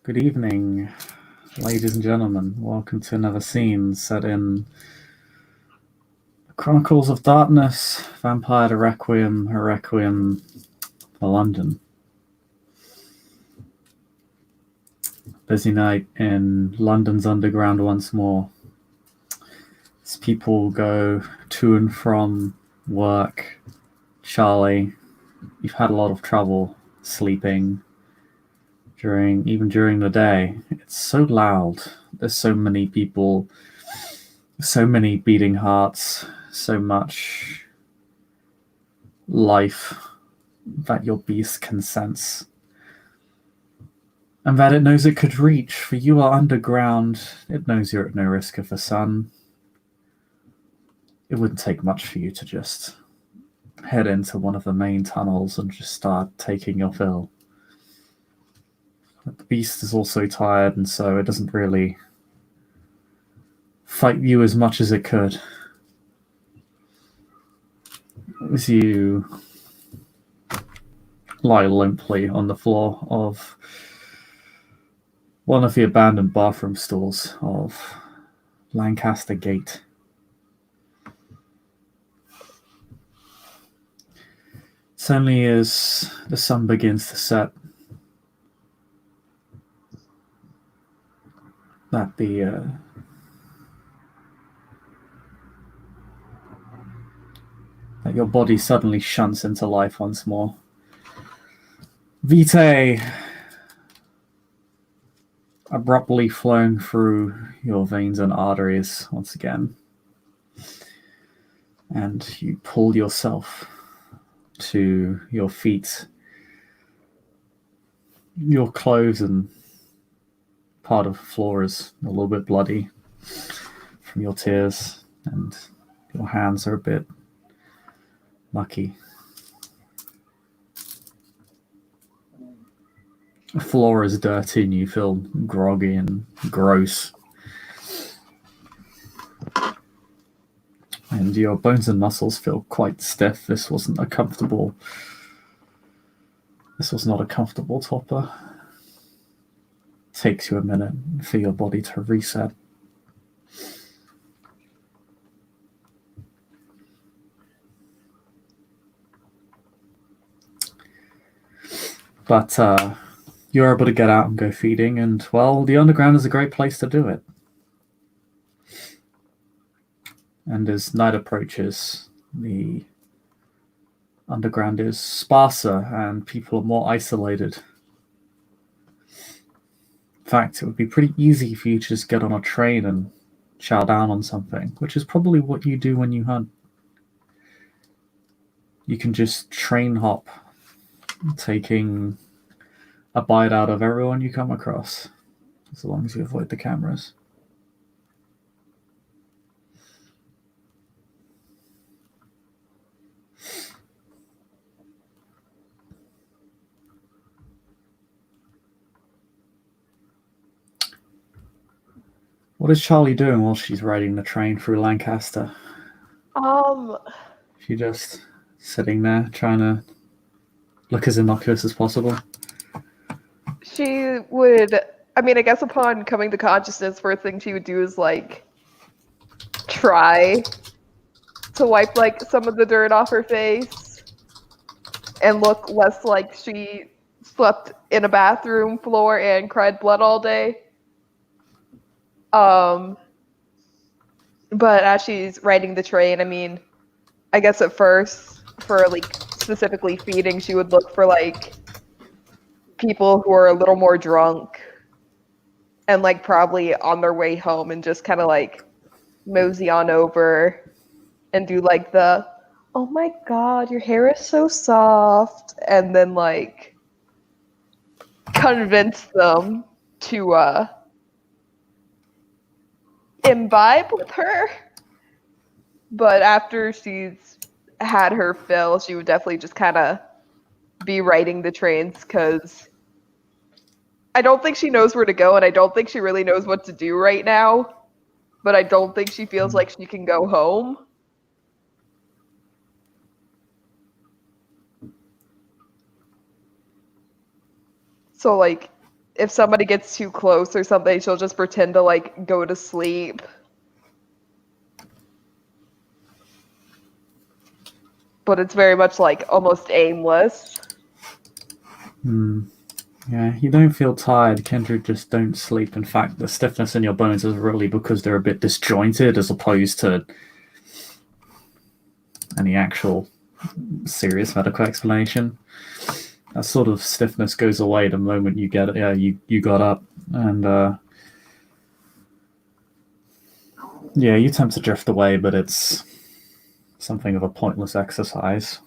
Good evening, ladies and gentlemen. Welcome to another scene set in Chronicles of Darkness, Vampire the Requiem, a Requiem for London. Busy night in London's underground once more. As people go to and from work. Charlie, you've had a lot of trouble sleeping even during the day. It's so loud. There's so many people, so many beating hearts, so much life that your beast can sense. And that it knows it could reach, for you are underground. It knows you're at no risk of the sun. It wouldn't take much for you to just head into one of the main tunnels and just start taking your fill. But the beast is also tired, and so it doesn't really fight you as much as it could. As you lie limply on the floor of one of the abandoned bathroom stalls of Lancaster Gate. It's only as the sun begins to set that that your body suddenly shunts into life once more. Vitae abruptly flowing through your veins and arteries once again. And you pull yourself to your feet. Your clothes and part of the floor is a little bit bloody from your tears, and your hands are a bit mucky. The floor is dirty and you feel groggy and gross. And your bones and muscles feel quite stiff. This was not a comfortable topper. It takes you a minute for your body to reset. But you're able to get out and go feeding, and, well, the underground is a great place to do it. And as night approaches, the underground is sparser and people are more isolated. In fact, it would be pretty easy for you to just get on a train and chow down on something, which is probably what you do when you hunt. You can just train hop, taking a bite out of everyone you come across, as long as you avoid the cameras. What is Charlie doing while she's riding the train through Lancaster? She just sitting there trying to look as innocuous as possible. She would, I guess upon coming to consciousness, first thing she would do is, try to wipe, some of the dirt off her face and look less like she slept in a bathroom floor and cried blood all day. But as she's riding the train, I guess at first, for, specifically feeding, she would look for, people who are a little more drunk and, probably on their way home, and just kind of, mosey on over and do, the, oh my god, your hair is so soft, and then, convince them to, imbibe with her. But after she's had her fill, she would definitely just kind of be riding the trains, because I don't think she knows where to go, and I don't think she really knows what to do right now, but I don't think she feels like she can go home. So, if somebody gets too close or something, she'll just pretend to like go to sleep. But it's very much like almost aimless. Yeah, you don't feel tired. Kendra just don't sleep. In fact, the stiffness in your bones is really because they're a bit disjointed as opposed to any actual serious medical explanation. That sort of stiffness goes away the moment you get it. Yeah, you got up, and yeah, you attempt to drift away, but it's something of a pointless exercise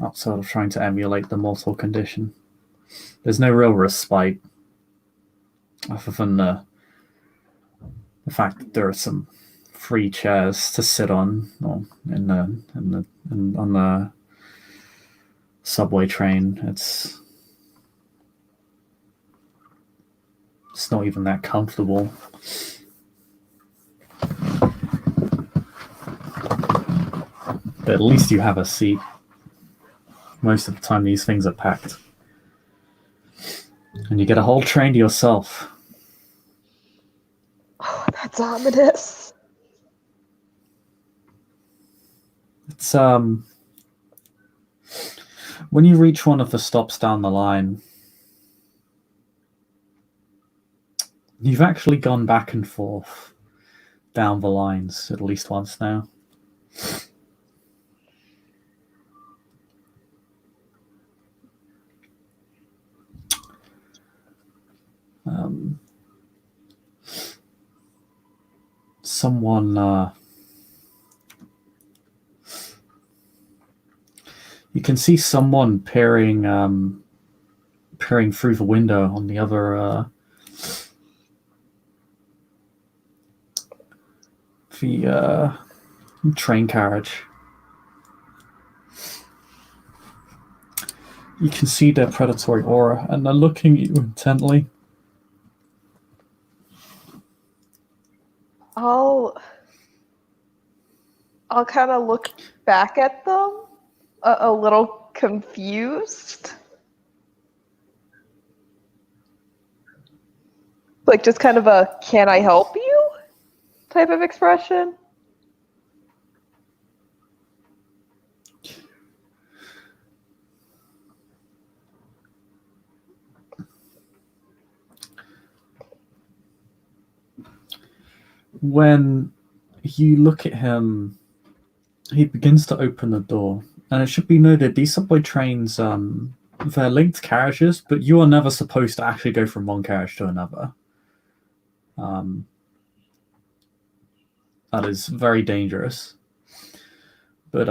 outside of trying to emulate the mortal condition. There's no real respite other than the fact that there are some free chairs to sit on, or on the subway train. It's not even that comfortable. But at least you have a seat. Most of the time these things are packed. And you get a whole train to yourself. Oh, that's ominous. It's when you reach one of the stops down the line, you've actually gone back and forth down the lines at least once now. Someone you can see someone peering through the window on the other the train carriage. You can see their predatory aura, and they're looking at you intently. I'll kind of look back at them, a little confused. Like just kind of a "can I help you" type of expression. When you look at him, he begins to open the door. And it should be noted, these subway trains, they're linked carriages, but you are never supposed to actually go from one carriage to another. That is very dangerous. But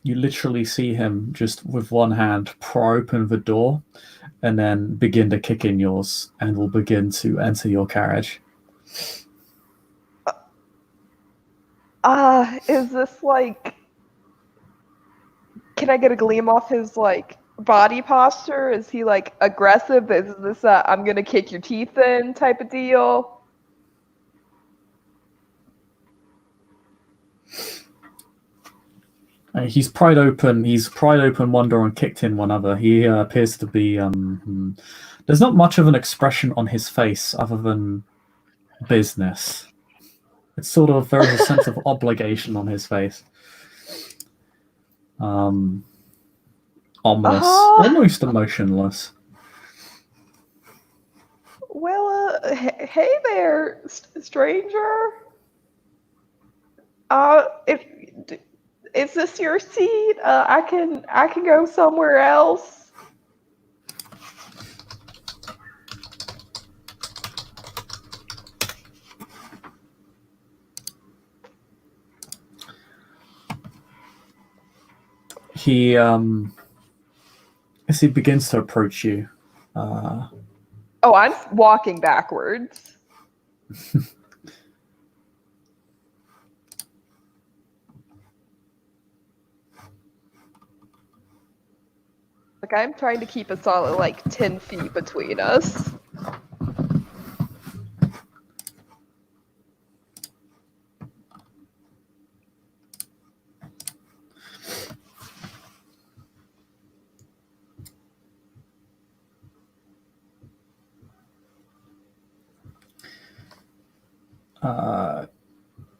you literally see him just with one hand pry open the door and then begin to kick in yours and will begin to enter your carriage. Is this like, can I get a gleam off his like body posture? Is he like aggressive? Is this a "I'm gonna kick your teeth in" type of deal? He's pried open one door and kicked in one other. He appears to be there's not much of an expression on his face other than business. It's sort of, there is a sense of obligation on his face. Ominous, almost emotionless. Well, hey there, stranger. If is this your seat? I can go somewhere else. He as he begins to approach you. Oh, I'm walking backwards. Like I'm trying to keep a solid like 10 feet between us.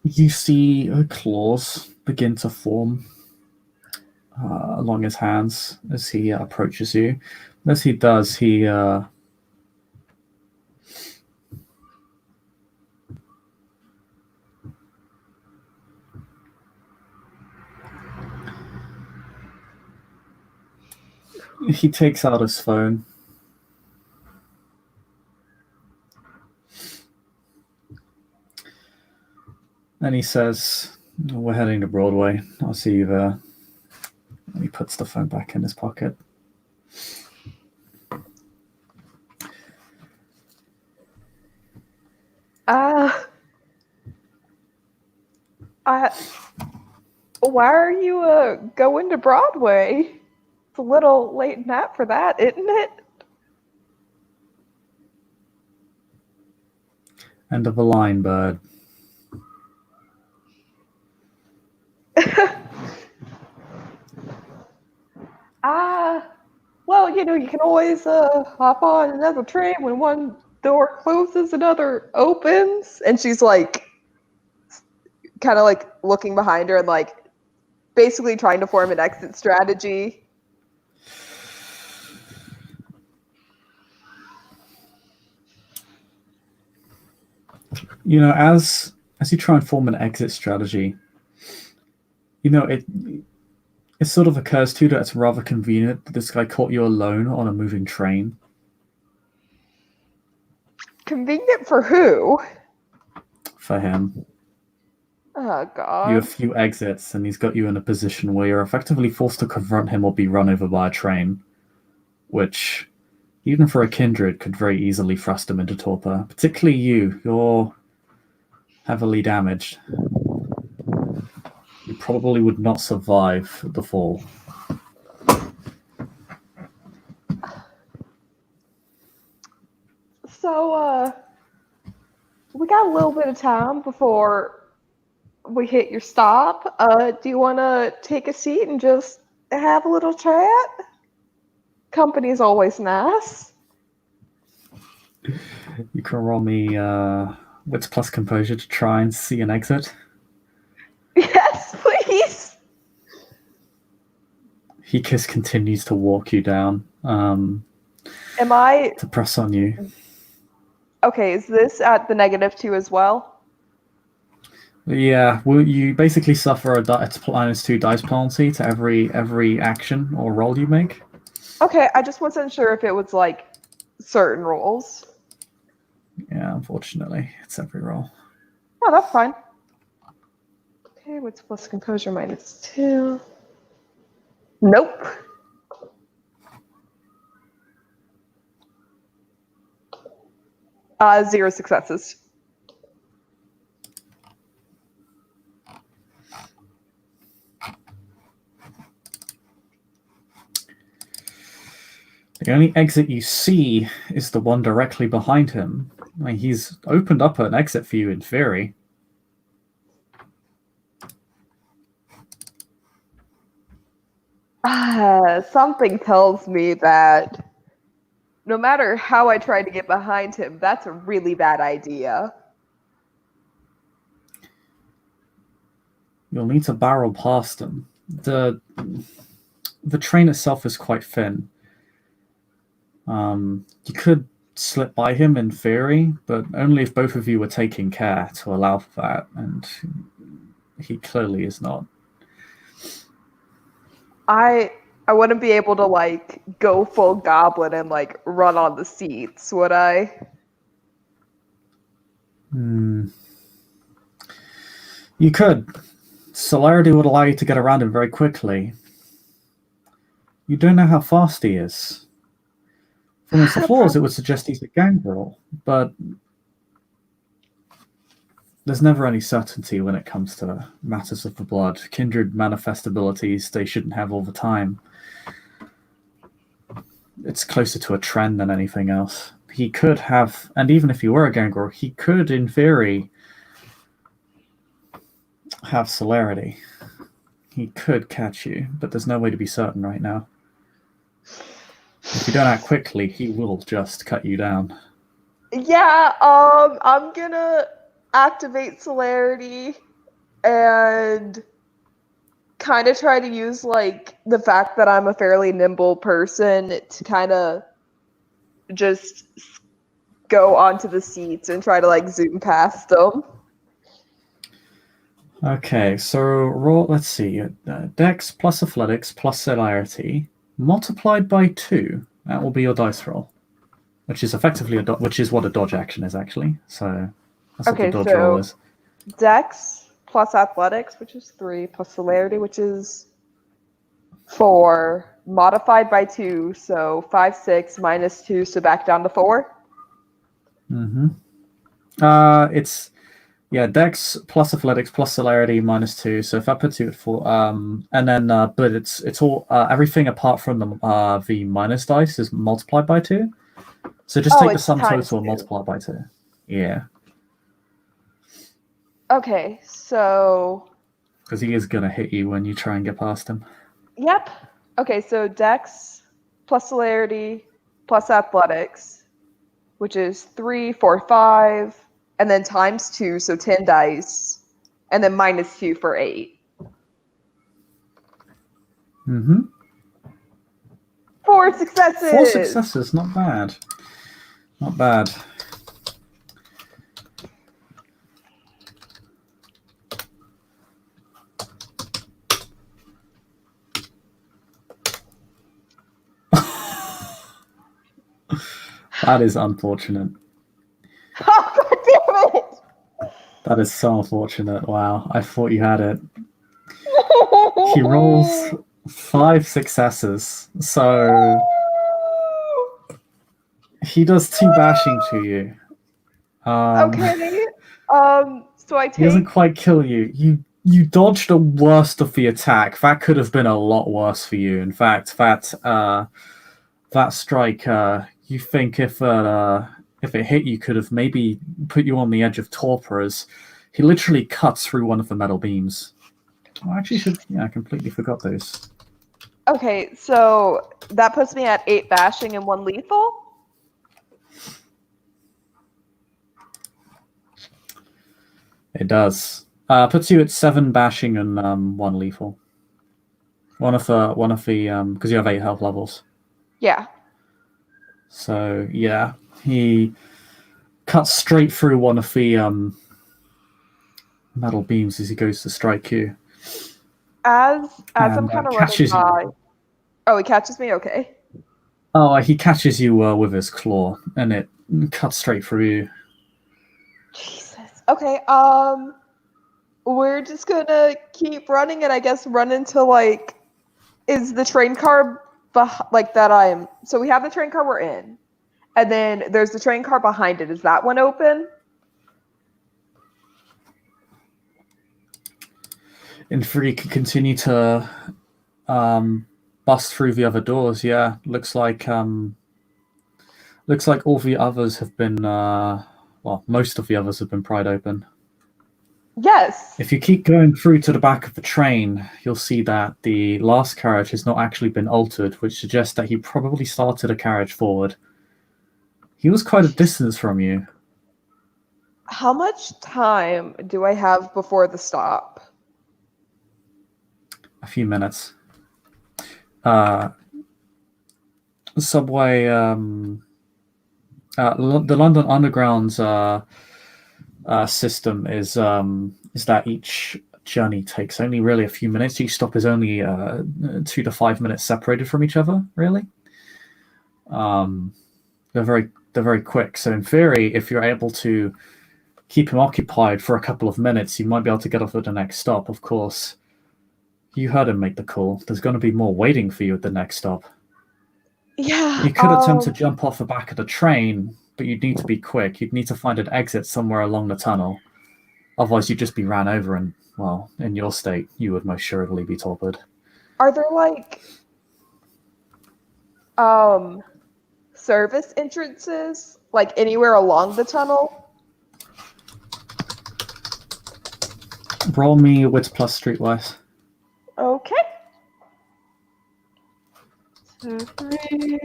You see claws begin to form along his hands as he approaches you. As he does, he takes out his phone. And he says, "We're heading to Broadway. I'll see you there." And he puts the phone back in his pocket. Why are you going to Broadway? It's a little late in that for that, isn't it? End of the line, bird. Well, you can always hop on another train when one door closes, another opens. And she's like, kind of like looking behind her and like basically trying to form an exit strategy. As you try and form an exit strategy, it sort of occurs to you that it's rather convenient that this guy caught you alone on a moving train. Convenient for who? For him. Oh, God. You have a few exits, and he's got you in a position where you're effectively forced to confront him or be run over by a train, which, even for a kindred, could very easily thrust him into torpor. Particularly you. You're heavily damaged. You probably would not survive the fall. So, we got a little bit of time before we hit your stop. Do you want to take a seat and just have a little chat? Company's always nice. You can roll me wits plus composure to try and see an exit. Yes, please. He just continues to walk you down. Am I to press on you? Okay, is this at the -2 as well? Yeah, you basically suffer a -2 dice penalty to every action or roll you make. Okay, I just wasn't sure if it was like certain rolls. Yeah, unfortunately, it's every roll. Oh, that's fine. Okay, what's plus composure -2? Nope. Zero successes. The only exit you see is the one directly behind him. I mean, he's opened up an exit for you in theory. Something tells me that no matter how I try to get behind him, that's a really bad idea. You'll need to barrel past him. The train itself is quite thin. You could slip by him in theory, but only if both of you were taking care to allow for that, and he clearly is not. I wouldn't be able to like go full goblin and like run on the seats, would I? You could. Celerity would allow you to get around him very quickly. You don't know how fast he is. From his flaws, it would suggest he's a gangrel, but there's never any certainty when it comes to matters of the blood. Kindred manifest abilities they shouldn't have all the time. It's closer to a trend than anything else. He could have, and even if he were a gangrel, he could, in theory, have celerity. He could catch you, but there's no way to be certain right now. If you don't act quickly, he will just cut you down. Yeah, activate celerity and kind of try to use like the fact that I'm a fairly nimble person to kind of just go onto the seats and try to like zoom past them. Okay, so roll. Let's see. Dex plus athletics plus celerity multiplied by 2. That will be your dice roll, which is effectively which is what a dodge action is actually. So that's what the Okay, dodge roll so is. Dex plus athletics, which is 3, plus celerity, which is 4, modified by 2, so 5, 6 minus 2, so back down to 4. Mm-hmm. It's Dex plus athletics plus celerity minus 2. So if that puts you at 4, and then but it's all everything apart from the minus dice is multiplied by 2. So just take the It's sum times total and 2. multiply it by 2. Yeah, Okay, so because he is gonna hit you when you try and get past him. yep. Okay, so Dex plus celerity plus athletics, which is 3, 4, 5, and then times 2, so 10 dice, and then minus 2 for 8. Mm-hmm. 4 successes! 4 successes, not bad. Not bad. That is unfortunate. Oh, God damn it! That is so unfortunate. Wow, I thought you had it. He rolls 5 successes, so he does 2 bashing to you. Okay. So I He doesn't take. quite kill you. You dodged the worst of the attack. That could have been a lot worse for you. In fact, that strike, you think if it hit you, could have maybe put you on the edge of torpor. As he literally cuts through one of the metal beams. Oh, I actually should. Yeah, I completely forgot those. Okay, so that puts me at 8 bashing and 1 lethal. It does. Puts you at 7 bashing and 1 lethal. One of the because you have 8 health levels. Yeah. So yeah, he cuts straight through one of the metal beams as he goes to strike you. As I'm And kind of running catches you. by. Oh, he catches me. Okay. Oh, he catches you with his claw, and it cuts straight through you. Jesus. Okay. We're just gonna keep running, and I guess run into like, is the train car like that? So we have the train car we're in, and then there's the train car behind it. Is that one open? In theory, you can continue to bust through the other doors. Yeah, looks like all the others have been. Most of the others have been pried open. Yes. If you keep going through to the back of the train, you'll see that the last carriage has not actually been altered, which suggests that he probably started a carriage forward. He was quite a distance from you. How much time do I have before the stop? A few minutes. Subway. The London Underground's system is that each journey takes only really a few minutes. Each stop is only 2 to 5 minutes separated from each other. Really, they're very quick. So in theory, if you're able to keep him occupied for a couple of minutes, you might be able to get off at the next stop. Of course, you heard him make the call. There's going to be more waiting for you at the next stop. Yeah. You could attempt to jump off the back of the train, but you'd need to be quick. You'd need to find an exit somewhere along the tunnel. Otherwise, you'd just be ran over and, well, in your state, you would most surely be torpid. Are there like service entrances like anywhere along the tunnel? Roll me wits plus streetwise. Okay. 2, 3.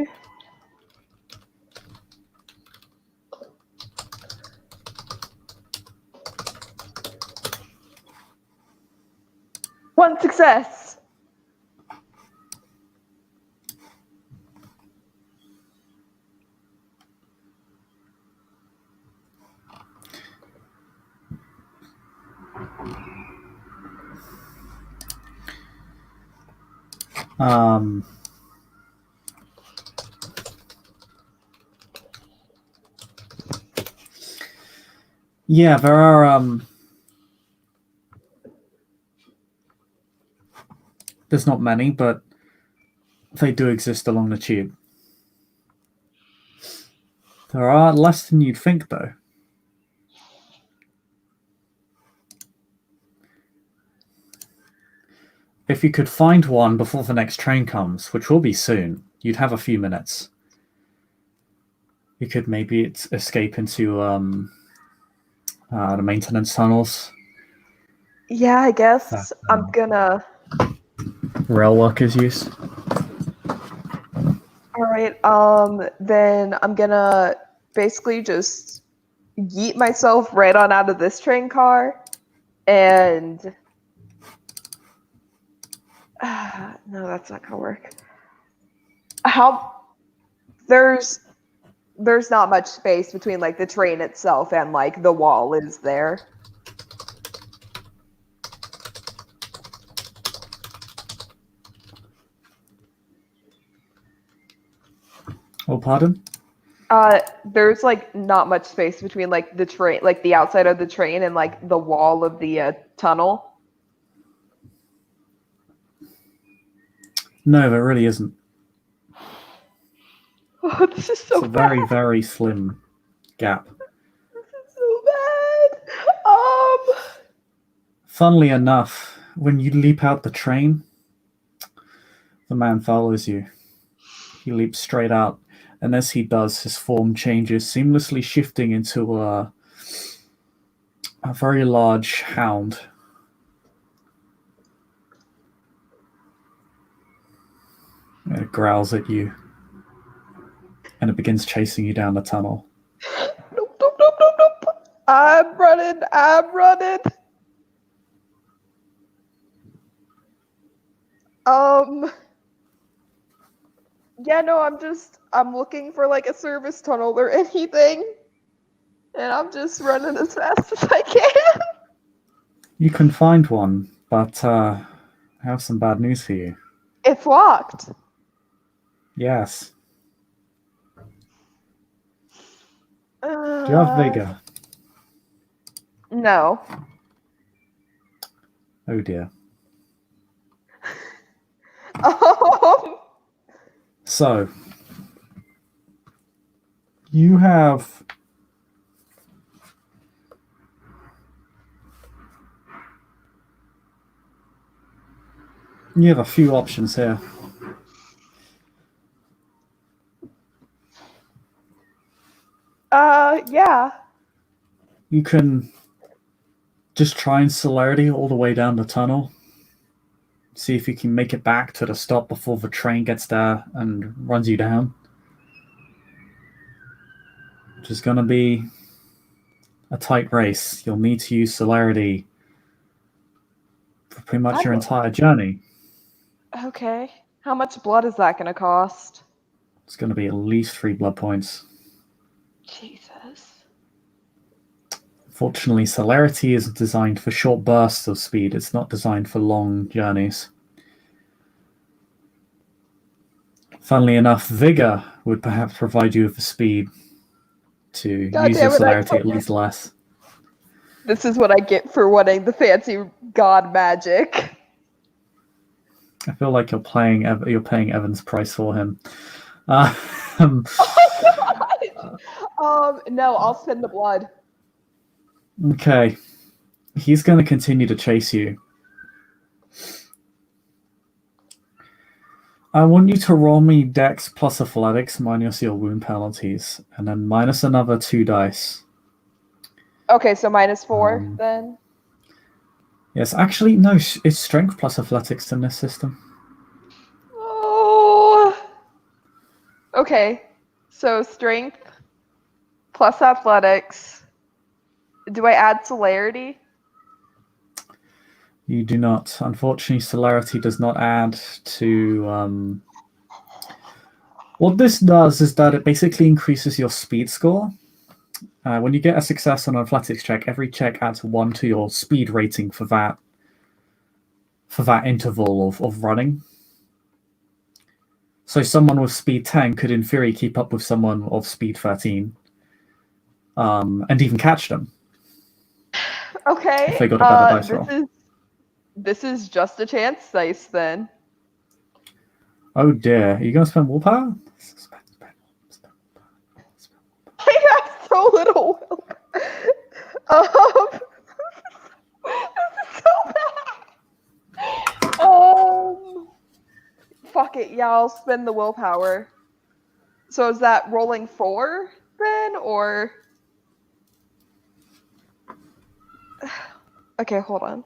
One success. Yeah, there are there's not many, but they do exist along the tube. There are less than you'd think, though. If you could find one before the next train comes, which will be soon, you'd have a few minutes. You could maybe escape into the maintenance tunnels. Yeah, I guess I'm gonna. Rail workers use. All right. Then I'm gonna basically just yeet myself right on out of this train car, and no, that's not gonna work. How there's not much space between like the train itself and like the wall, is there? Oh, pardon? There's like not much space between like the train, like the outside of the train and like the wall of the tunnel. No, there really isn't. Oh, this is so It's a bad. very, very slim gap. This is so bad. Funnily enough, when you leap out the train, the man follows you. He leaps straight out, and as he does, his form changes, seamlessly shifting into a very large hound. And it growls at you, and it begins chasing you down the tunnel. Nope, nope, nope, nope, nope. I'm running. Yeah, no, I'm looking for like a service tunnel or anything. And I'm just running as fast as I can. You can find one, but I have some bad news for you. It's locked. Yes. Do you have vigor? No. Oh dear. So, you have a few options here. Yeah. You can just try and celerity all the way down the tunnel. See if you can make it back to the stop before the train gets there and runs you down. Which is going to be a tight race. You'll need to use celerity for pretty much your entire journey. Okay. How much blood is that going to cost? It's going to be at least 3 blood points. Jesus. Fortunately, celerity is designed for short bursts of speed. It's not designed for long journeys. Funnily enough, vigor would perhaps provide you with the speed to use your celerity at least less. This is what I get for wanting the fancy god magic. I feel like you're paying Evan's price for him. Oh God! No, I'll spend the blood. Okay. He's going to continue to chase you. I want you to roll me Dex plus Athletics minus your wound penalties, and then minus another 2 dice. Okay, so -4 then? Yes, actually, no, it's Strength plus Athletics in this system. Oh. Okay, so Strength plus Athletics. Do I add Celerity? You do not. Unfortunately, celerity does not add to. What this does is that it basically increases your speed score. When you get a success on an athletics check, every check adds 1 to your speed rating for that interval of running. So someone with speed 10 could, in theory, keep up with someone of speed 13, and even catch them. Okay. If they got a better dice roll. This is just a chance dice then. Oh dear, are you going to spend willpower? I have so little will. This is so bad. Fuck it, yeah, I'll spend the willpower. So is that rolling 4 then, or? Okay, hold on.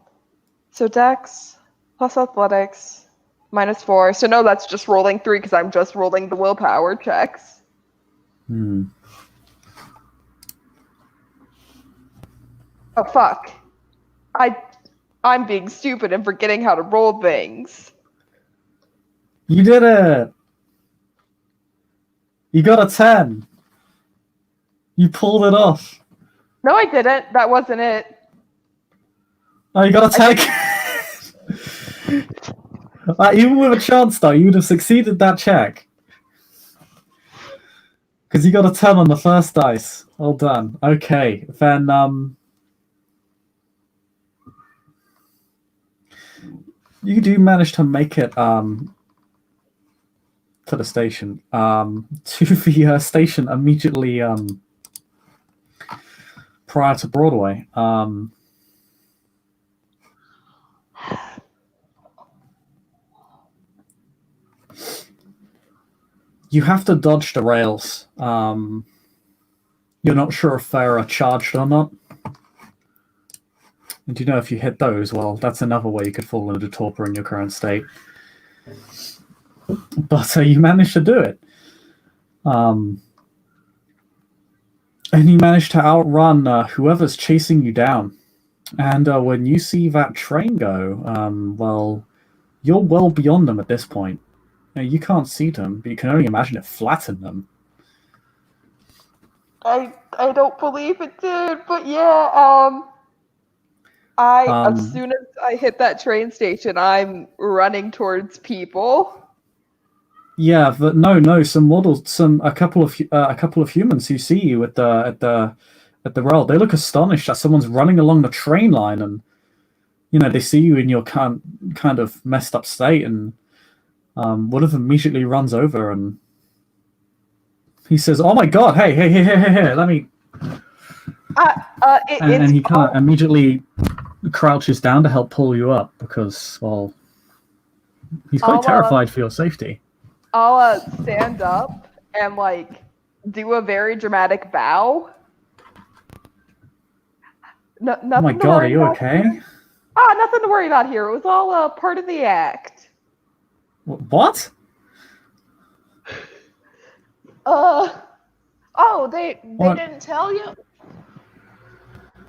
So Dex plus Athletics -4. So no, that's just rolling 3 because I'm just rolling the willpower checks. Oh fuck! I'm being stupid and forgetting how to roll things. You did it! You got a 10! You pulled it off! No, I didn't. That wasn't it. Oh, you got a 10! Even with a chance, though, you would have succeeded that check. Because you got a 10 on the first dice. Well done. Okay, then, you do manage to make it, to the station. To the station immediately, prior to Broadway. You have to dodge the rails. You're not sure if they're charged or not. And you know if you hit those, well, that's another way you could fall into torpor in your current state. But you managed to do it. And you managed to outrun whoever's chasing you down. And when you see that train go, well, you're well beyond them at this point. You can't see them, but you can only imagine it flattened them. I don't believe it did, but yeah, as soon as I hit that train station, I'm running towards people. Yeah, but no, a couple of humans who see you at the rail, they look astonished that someone's running along the train line, and they see you in your kind of messed up state, and one of them immediately runs over and he says, "Oh my god, hey, let me." And he kind of immediately crouches down to help pull you up because, well, he's quite terrified for your safety. I'll stand up and do a very dramatic bow. Nothing oh my god, are you okay? Nothing to worry about here. It was all part of the act. What? They didn't tell you?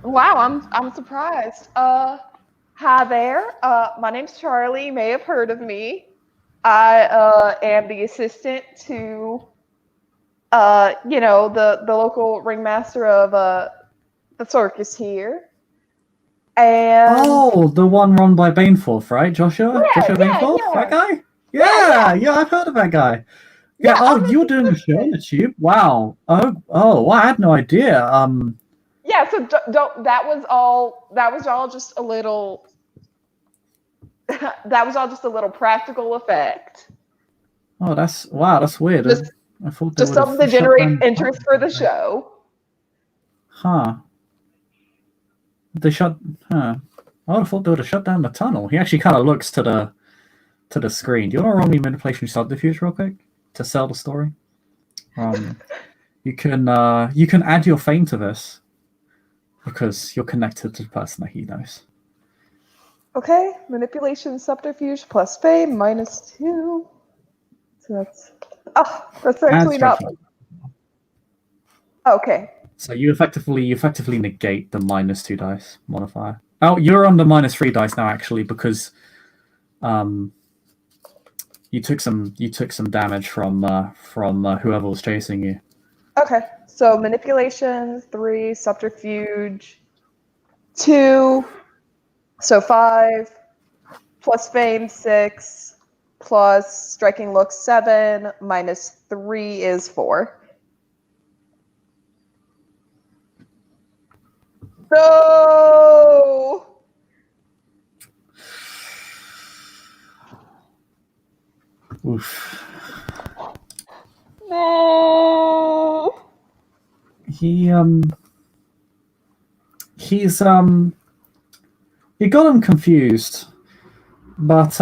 Wow, I'm surprised. Hi there. My name's Charlie. You may have heard of me. I am the assistant to the local ringmaster of the circus here. And the one run by Baneforth, right? Joshua Baneforth? Yeah. That guy? Yeah, I've heard of that guy. Yeah, you were doing a show on the tube? Wow. Oh, I had no idea. Yeah, so that was all just a little that was all just a little practical effect. Oh, that's weird. I thought just something to generate interest for the show. Huh. I would have thought they would have shut down the tunnel. He actually kind of looks to the screen. Do you want to roll me manipulation subterfuge real quick to sell the story? You can add your fame to this because you're connected to the person that he knows. Okay, manipulation subterfuge plus fame -2. So that's actually not. Okay. So you effectively negate the -2 dice modifier. Oh, you're under -3 dice now, actually, because you took some damage from whoever was chasing you. Okay, so manipulation 3, subterfuge 2, so 5, plus fame 6, plus striking look 7, minus 3 is 4. No! Oof. No! He's you got him confused, but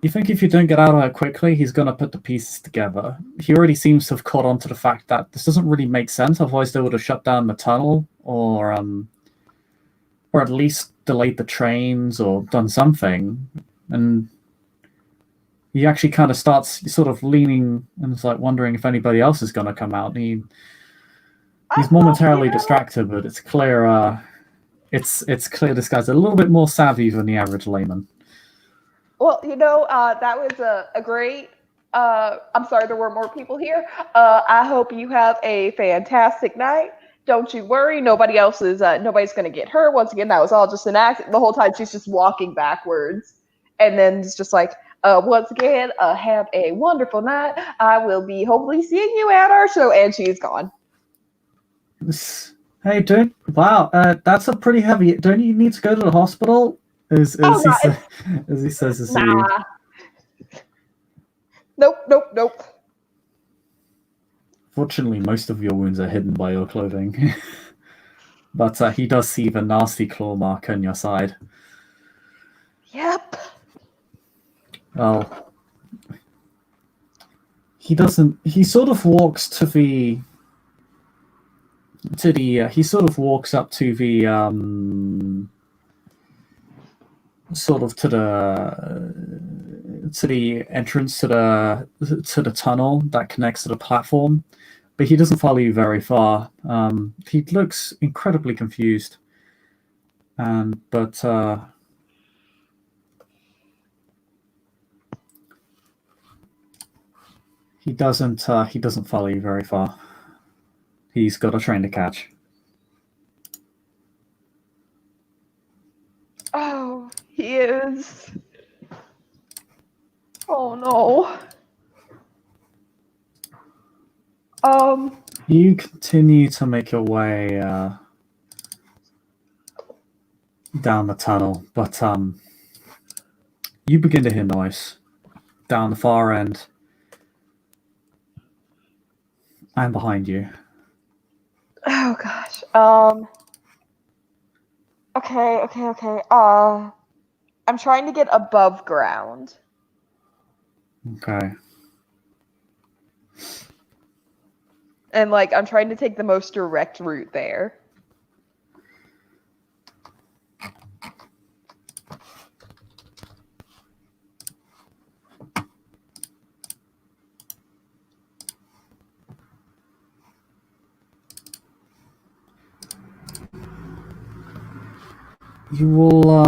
you think if you don't get out of it quickly, he's gonna put the pieces together. He already seems to have caught on to the fact that this doesn't really make sense. Otherwise, they would have shut down the tunnel, or at least delayed the trains, or done something. And he actually kind of starts sort of leaning and is like wondering if anybody else is gonna come out. He's momentarily distracted, but it's clear. It's clear this guy's a little bit more savvy than the average layman. Well, that was a great. I'm sorry, there were more people here. I hope you have a fantastic night. Don't you worry. Nobody's going to get hurt. Once again, that was all just an accident. The whole time she's just walking backwards. And then it's just like, once again, have a wonderful night. I will be hopefully seeing you at our show. And she's gone. Hey, wow, that's a pretty heavy. Don't you need to go to the hospital? As he says, nah. Nope. Fortunately, most of your wounds are hidden by your clothing. But he does see the nasty claw mark on your side. Yep. Well, he doesn't. He sort of walks to the. He sort of walks up to the sort of to the entrance to the tunnel that connects to the platform, but he doesn't follow you very far. He looks incredibly confused, but he doesn't follow you very far. He's got a train to catch. Oh, he is. Oh no. You continue to make your way down the tunnel, but you begin to hear noise down the far end and behind you. Oh gosh. Okay. I'm trying to get above ground. Okay. And I'm trying to take the most direct route there. You will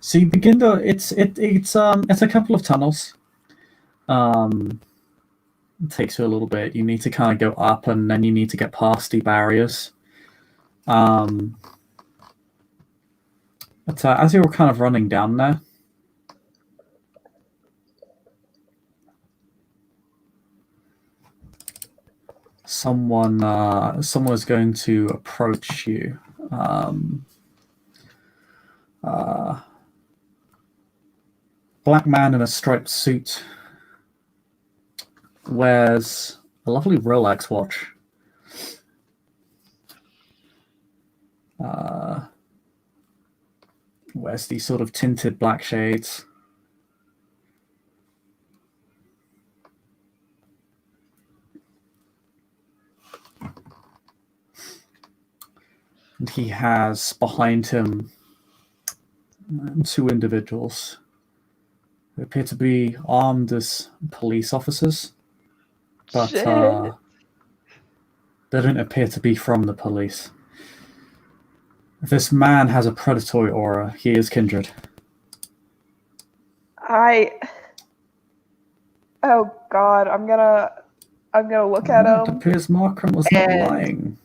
so you begin to it's a couple of tunnels. It takes you a little bit. You need to kind of go up, and then you need to get past the barriers. But as you were kind of running down there, someone was going to approach you. Black man in a striped suit, wears a lovely Rolex watch. Wears these sort of tinted black shades. And he has behind him two individuals who appear to be armed as police officers, but they don't appear to be from the police. This man has a predatory aura. He is kindred. Oh God, I'm gonna look at It him. appears Markham was not lying.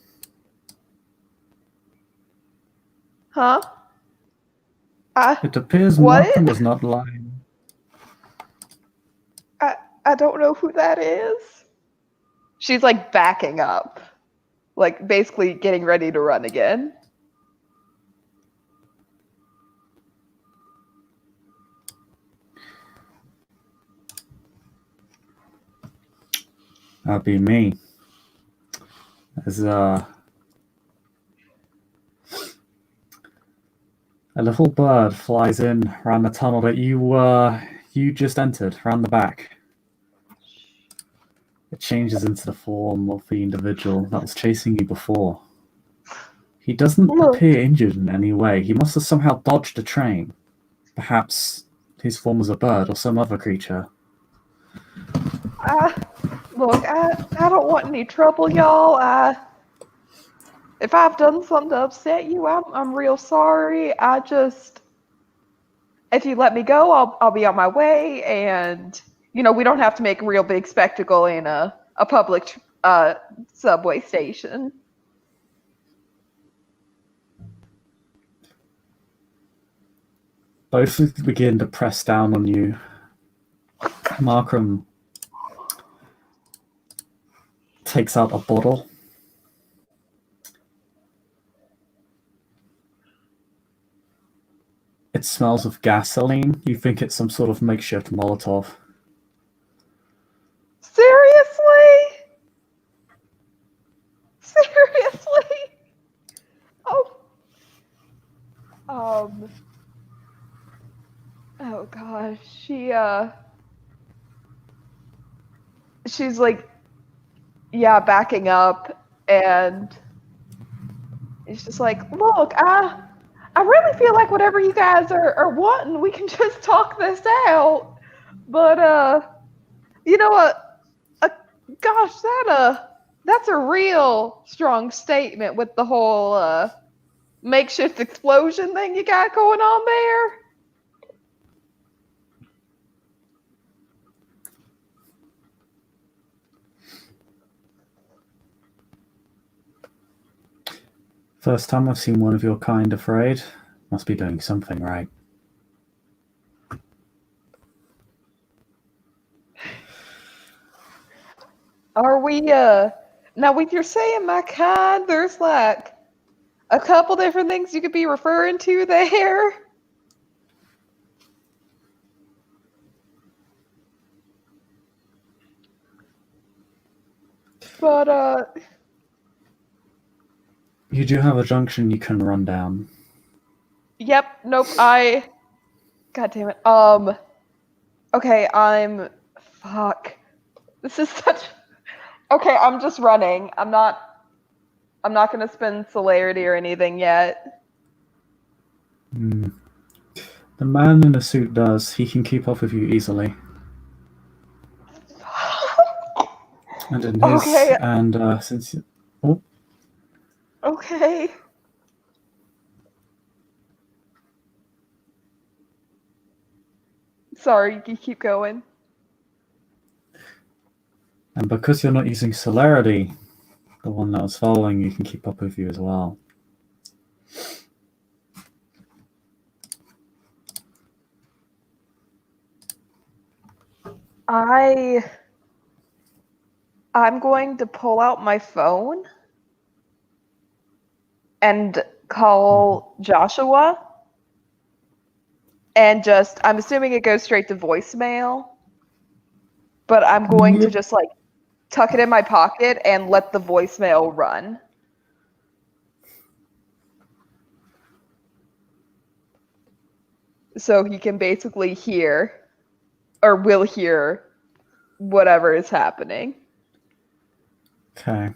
Huh? It appears What? Markham was not lying. I don't know who that is. She's like backing up, like basically getting ready to run again. That'd be me. As a little bird flies in around the tunnel that you just entered, around the back. It changes into the form of the individual that was chasing you before. He doesn't appear injured in any way. He must have somehow dodged a train. Perhaps his form was a bird or some other creature. Look, I don't want any trouble, y'all. If I've done something to upset you, I'm real sorry. If you let me go, I'll be on my way, and we don't have to make a real big spectacle in a public subway station. Both of you begin to press down on you. Markham takes out a bottle. It smells of gasoline. You think it's some sort of makeshift Molotov. Seriously? Seriously? Oh. Oh gosh. She's like, yeah, backing up, and it's just like, look, I really feel like whatever you guys are wanting, we can just talk this out. But you know what? Gosh, that's a real strong statement with the whole makeshift explosion thing you got going on there. First time I've seen one of your kind afraid. Must be doing something right. Are we now with your saying my kind, there's like a couple different things you could be referring to there. But You do have a junction you can run down. yep, nope, God damn it. Okay, fuck. This is such Okay, I'm just running. I'm not gonna spend celerity or anything yet. The man in the suit does. He can keep up with you easily. And in his Okay. since you, Okay. Sorry, you keep going. and because you're not using celerity, the one that was following you can keep up with you as well. I'm going to pull out my phone and call Joshua, and I'm assuming it goes straight to voicemail, but I'm going to just like tuck it in my pocket and let the voicemail run. So he can basically hear, or will hear, whatever is happening. Okay.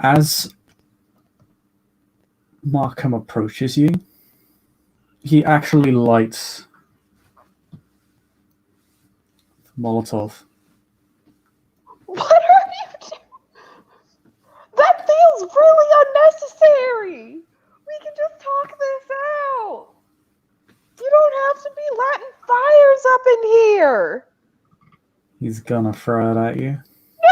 As Markham approaches you, he actually lights Molotov. What are you doing? That feels really unnecessary. We can just talk this out. You don't have to be lighting fires up in here. He's gonna throw it at you. No!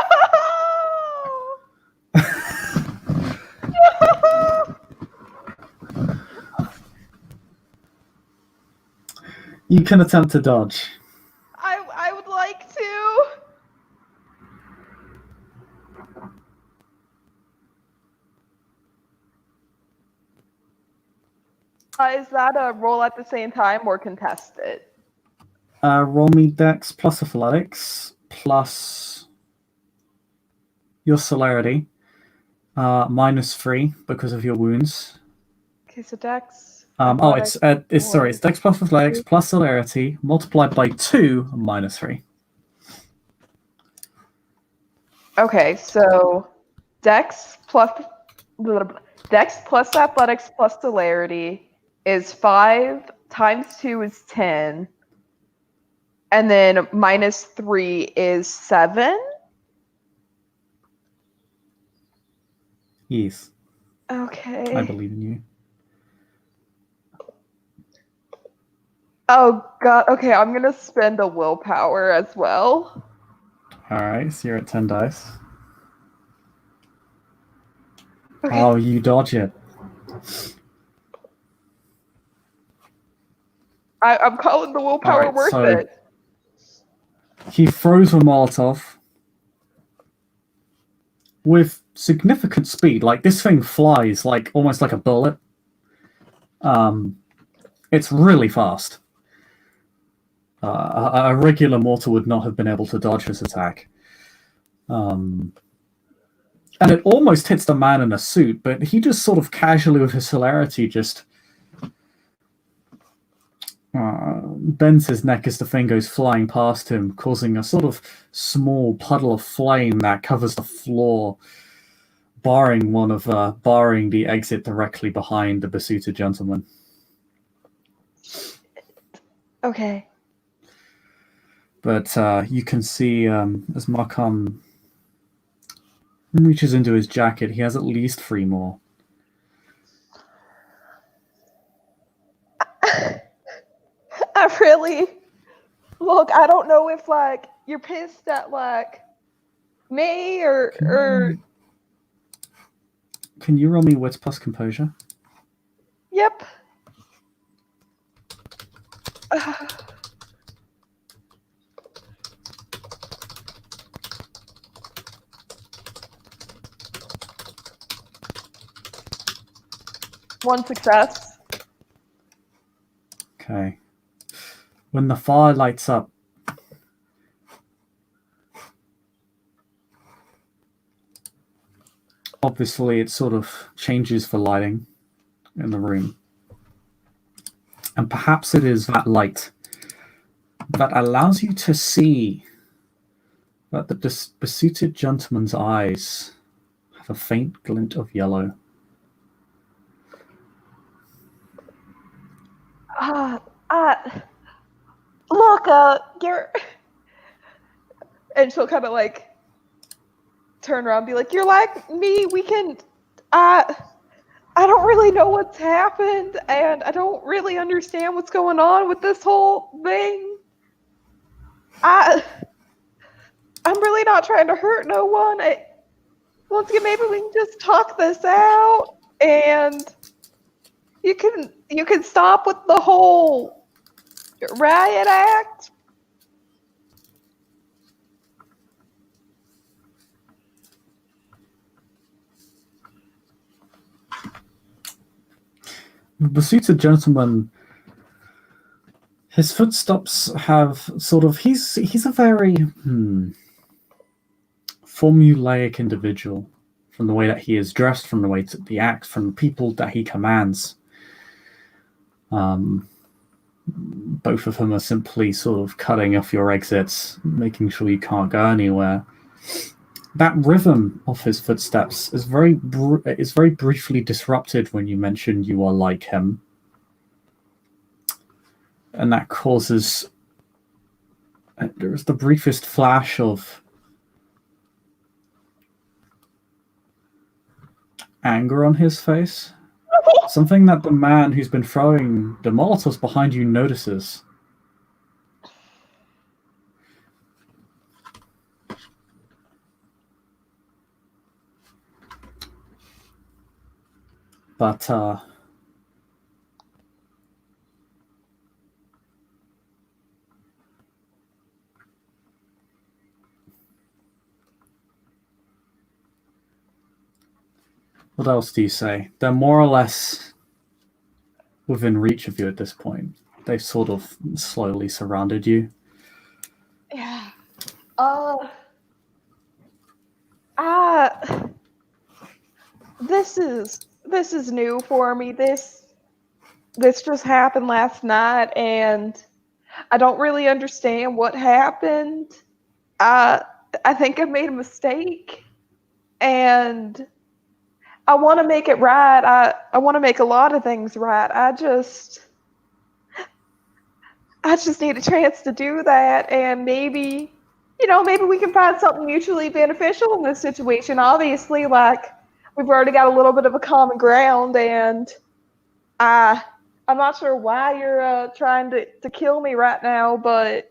You can attempt to dodge. I would like to. Is that a roll at the same time or contested? Roll me Dex plus Athletics plus your celerity. -3 because of your wounds. Okay, so Dex. It's Dex plus Athletics plus celerity multiplied by 2 -3. Okay, so Dex plus Athletics plus celerity is 5 times 2 is 10, and then -3 is 7. Yes. Okay. I believe in you. Oh god. Okay, I'm gonna spend a willpower as well. Alright, so you're at 10 dice. Okay. Oh, you dodge it. I'm calling the willpower worth it. He throws a Molotov with significant speed. Like, this thing flies like almost like a bullet. It's really fast. A regular mortal would not have been able to dodge this attack. And it almost hits the man in a suit, but he just sort of casually, with his celerity, just bends his neck as the thing goes flying past him, causing a sort of small puddle of flame that covers the floor, barring the exit directly behind the besuited gentleman. Okay. But you can see as Markham reaches into his jacket, he has at least 3 more. I really look. I don't know if like you're pissed at like me or. Can you roll me wits plus composure? Yep. One success. Okay. When the fire lights up, obviously it sort of changes the lighting in the room. And perhaps it is that light that allows you to see that the besuited gentleman's eyes have a faint glint of yellow. Look, you're. And she'll kind of like turn around and be like, "You're like me. We can. I don't really know what's happened, and I don't really understand what's going on with this whole thing. I'm really not trying to hurt no one. Once again, maybe we can just talk this out, and you can stop with the whole riot act." The besuited gentleman, his footsteps have sort of, he's a very formulaic individual, from the way that he is dressed, from the way that he acts, from the people that he commands. Both of them are simply sort of cutting off your exits, making sure you can't go anywhere. that rhythm of his footsteps is very briefly disrupted when you mention you are like him, and that causes there's the briefest flash of anger on his face, something that the man who's been throwing the Molotovs behind you notices. But what else do you say? They're more or less within reach of you at this point. They've sort of slowly surrounded you. Yeah. This is new for me. This just happened last night, and I don't really understand what happened. I think I made a mistake, and I want to make it right. I want to make a lot of things right. I just need a chance to do that, and maybe, maybe we can find something mutually beneficial in this situation. Obviously, like, we've already got a little bit of a common ground, and I'm not sure why you're trying to kill me right now, but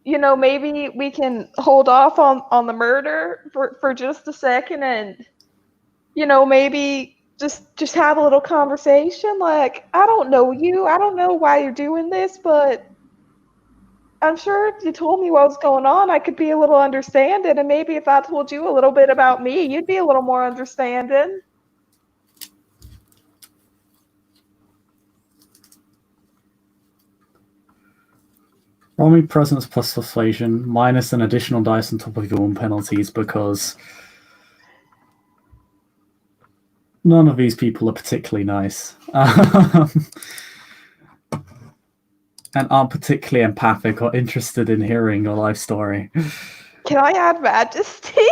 maybe we can hold off on the murder for just a second, and maybe just have a little conversation. Like, I don't know you. I don't know why you're doing this, but I'm sure if you told me what was going on, I could be a little understanding. And maybe if I told you a little bit about me, you'd be a little more understanding. Roll me presence plus persuasion, minus an additional dice on top of your own penalties, because none of these people are particularly nice. And aren't particularly empathic or interested in hearing your life story. Can I add majesty?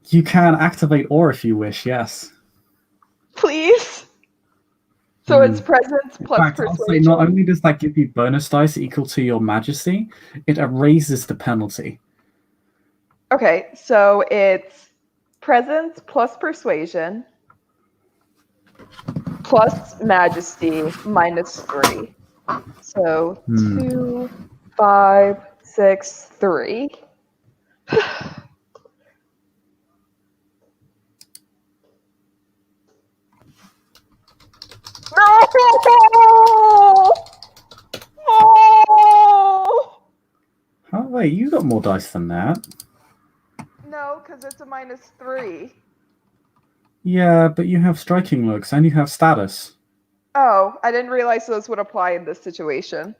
You can activate awe if you wish, yes. Please? So it's presence plus In fact, persuasion. I'll say not only does that give you bonus dice equal to your majesty, it erases the penalty. Okay, so it's presence plus persuasion plus majesty minus 3. So 2, 5, 6, 3. No! Oh, wait, you got more dice than that. No, because it's a minus 3. Yeah, but you have striking looks and you have status. Oh, I didn't realize those would apply in this situation.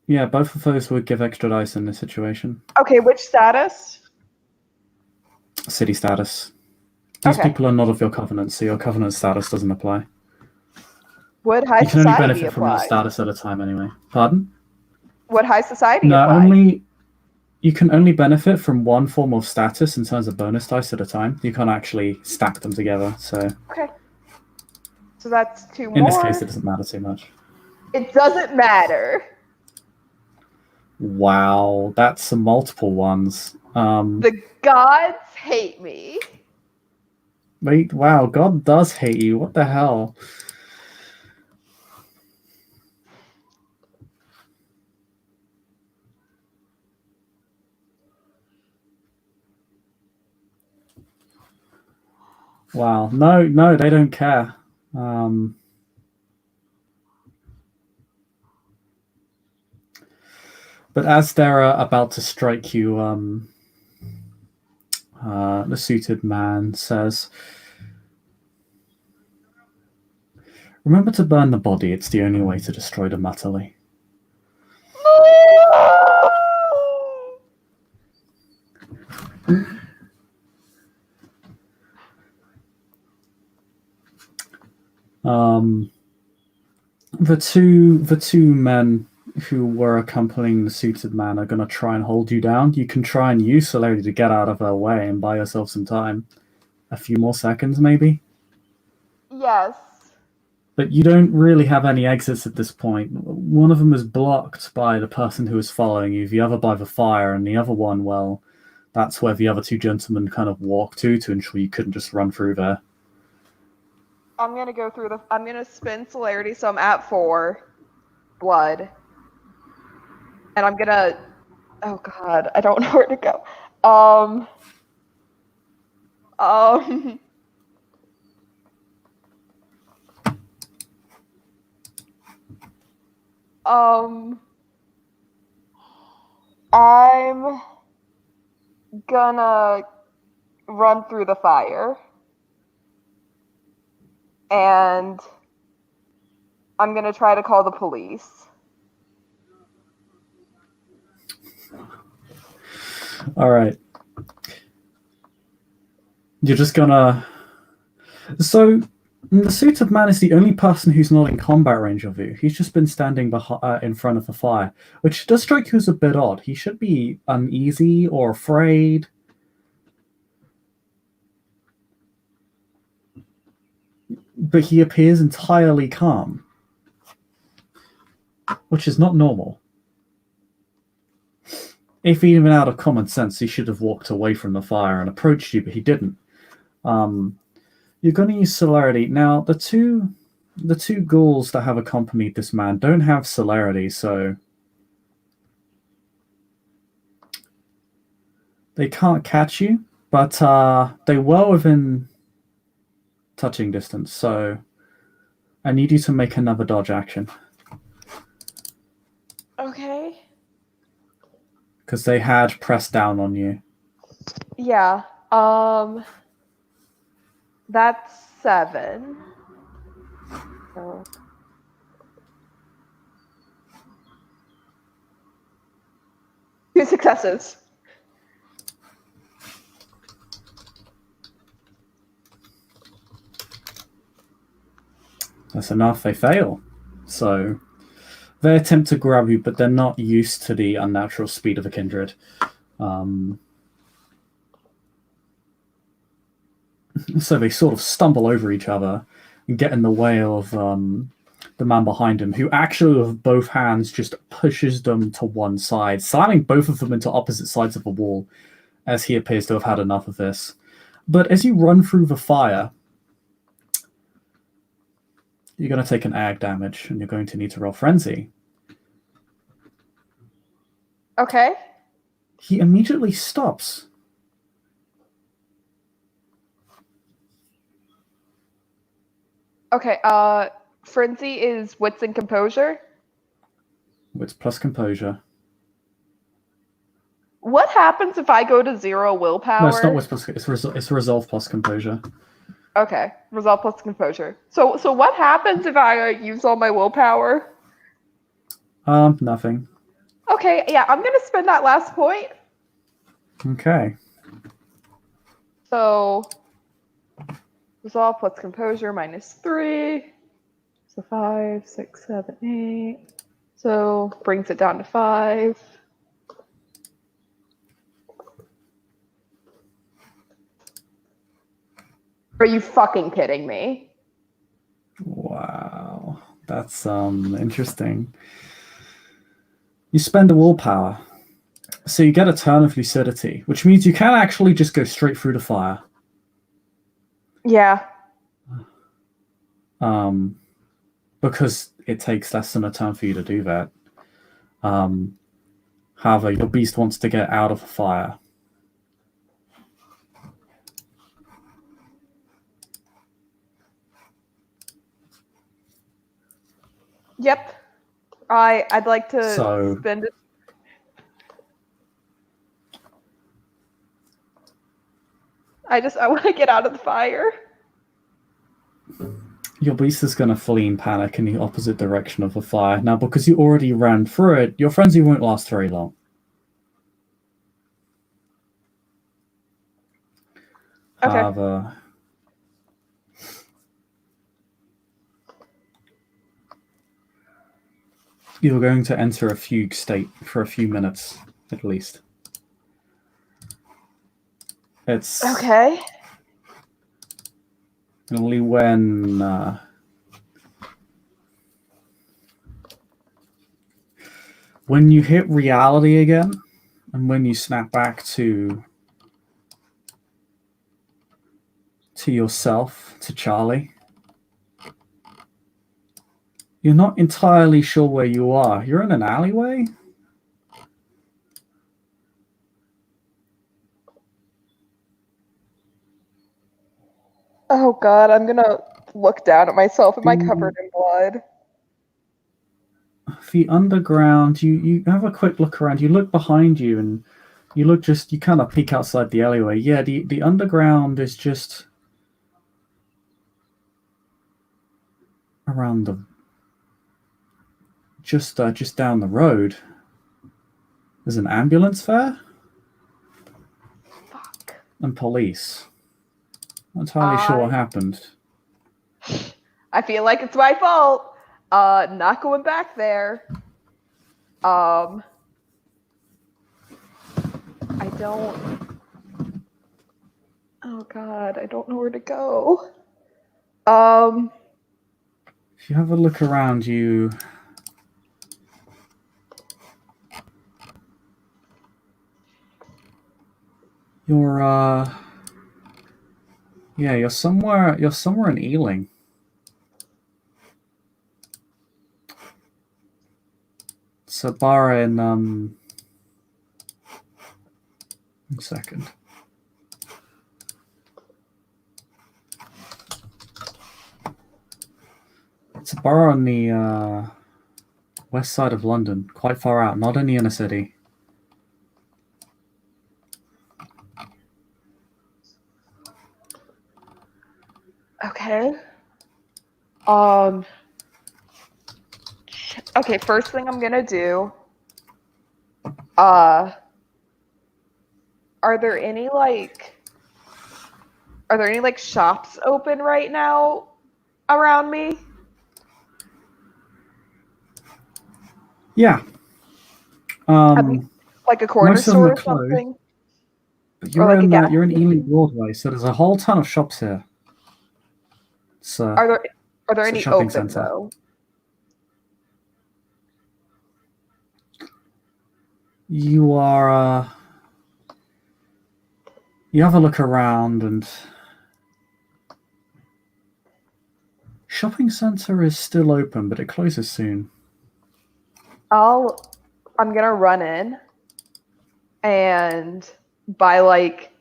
Yeah, both of those would give extra dice in this situation. Okay, which status? City status. These people are not of your covenant, so your covenant status doesn't apply. Would high you can only society benefit apply? from your status at a time anyway. Pardon? Would high society No, apply? you can only benefit from one form of status in terms of bonus dice at a time. You can't actually stack them together, so... Okay. So that's 2 more. In this case, it doesn't matter too much. It doesn't matter. Wow, that's some multiple ones. The gods hate me. Wait, wow, God does hate you. What the hell? Wow, no, they don't care. But as they're about to strike you, the suited man says, "Remember to burn the body. It's the only way to destroy them utterly." The two men who were accompanying the suited man are going to try and hold you down. You can try and use celerity to get out of their way and buy yourself some time. A few more seconds, maybe? Yes. But you don't really have any exits at this point. One of them is blocked by the person who is following you, the other by the fire, and the other one, well, that's where the other two gentlemen kind of walk to ensure you couldn't just run through there. I'm gonna spin celerity, so I'm at 4 blood. And I'm gonna, oh god, I don't know where to go. Um, um, I'm gonna run through the fire. And I'm gonna try to call the police. All right. You're just gonna. So, the suited man is the only person who's not in combat range of you. He's just been standing in front of the fire, which does strike you as a bit odd. He should be uneasy or afraid. But he appears entirely calm, which is not normal. If even out of common sense, he should have walked away from the fire and approached you, but he didn't. You're going to use celerity. Now, the two ghouls that have accompanied this man don't have celerity, so they can't catch you, but they were within touching distance, so I need you to make another dodge action. Okay. Because they had pressed down on you. Yeah. That's 7. So. 2 successes. That's enough. They fail. So they attempt to grab you, but they're not used to the unnatural speed of a kindred. So they sort of stumble over each other and get in the way of the man behind him, who actually with both hands just pushes them to one side, slamming both of them into opposite sides of the wall, as he appears to have had enough of this. But as you run through the fire, you're going to take an ag damage, and you're going to need to roll Frenzy. Okay. He immediately stops. Okay, Frenzy is wits and composure. Wits plus composure. What happens if I go to 0 willpower? No, it's not wits plus. It's resolve plus composure. Okay, resolve plus composure. So what happens if I use all my willpower? Nothing. Okay, yeah, I'm gonna spend that last point. Okay. So resolve plus composure -3. So 5, 6, 7, 8. So brings it down to 5. Are you fucking kidding me? Wow, that's interesting. You spend a willpower, so you get a turn of lucidity, which means you can actually just go straight through the fire. Yeah. Because it takes less than a turn for you to do that. However, your beast wants to get out of the fire. Yep. I'd like to spend it. I want to get out of the fire. Your beast is going to flee in panic in the opposite direction of the fire. Now, because you already ran through it, your frenzy won't last very long. Okay. However, You're going to enter a fugue state for a few minutes, at least. It's Okay. only when you hit reality again, and when you snap back to yourself, to Charlie, you're not entirely sure where you are. You're in an alleyway? Oh god, I'm gonna look down at myself. Am I covered in blood? The underground, you have a quick look around. You look behind you, and you kind of peek outside the alleyway. Yeah, the underground is just around the just down the road. There's an ambulance there. Fuck. And police. Not entirely sure what happened. I feel like it's my fault. Not going back there. I don't. Oh god, I don't know where to go. If you have a look around you, you're you're somewhere in Ealing. It's a bar in one second. It's a bar on the west side of London, quite far out, not in the inner city. Okay. Okay, first thing I'm gonna do. Are there any shops open right now around me? Yeah. Like a corner most of them store are or something? But Or like a gas you're in station? Ealing Broadway, so there's a whole ton of shops here. Are there it's a any shopping open center. though? You are you have a look around, and shopping center is still open, but it closes soon. I'm gonna run in and buy like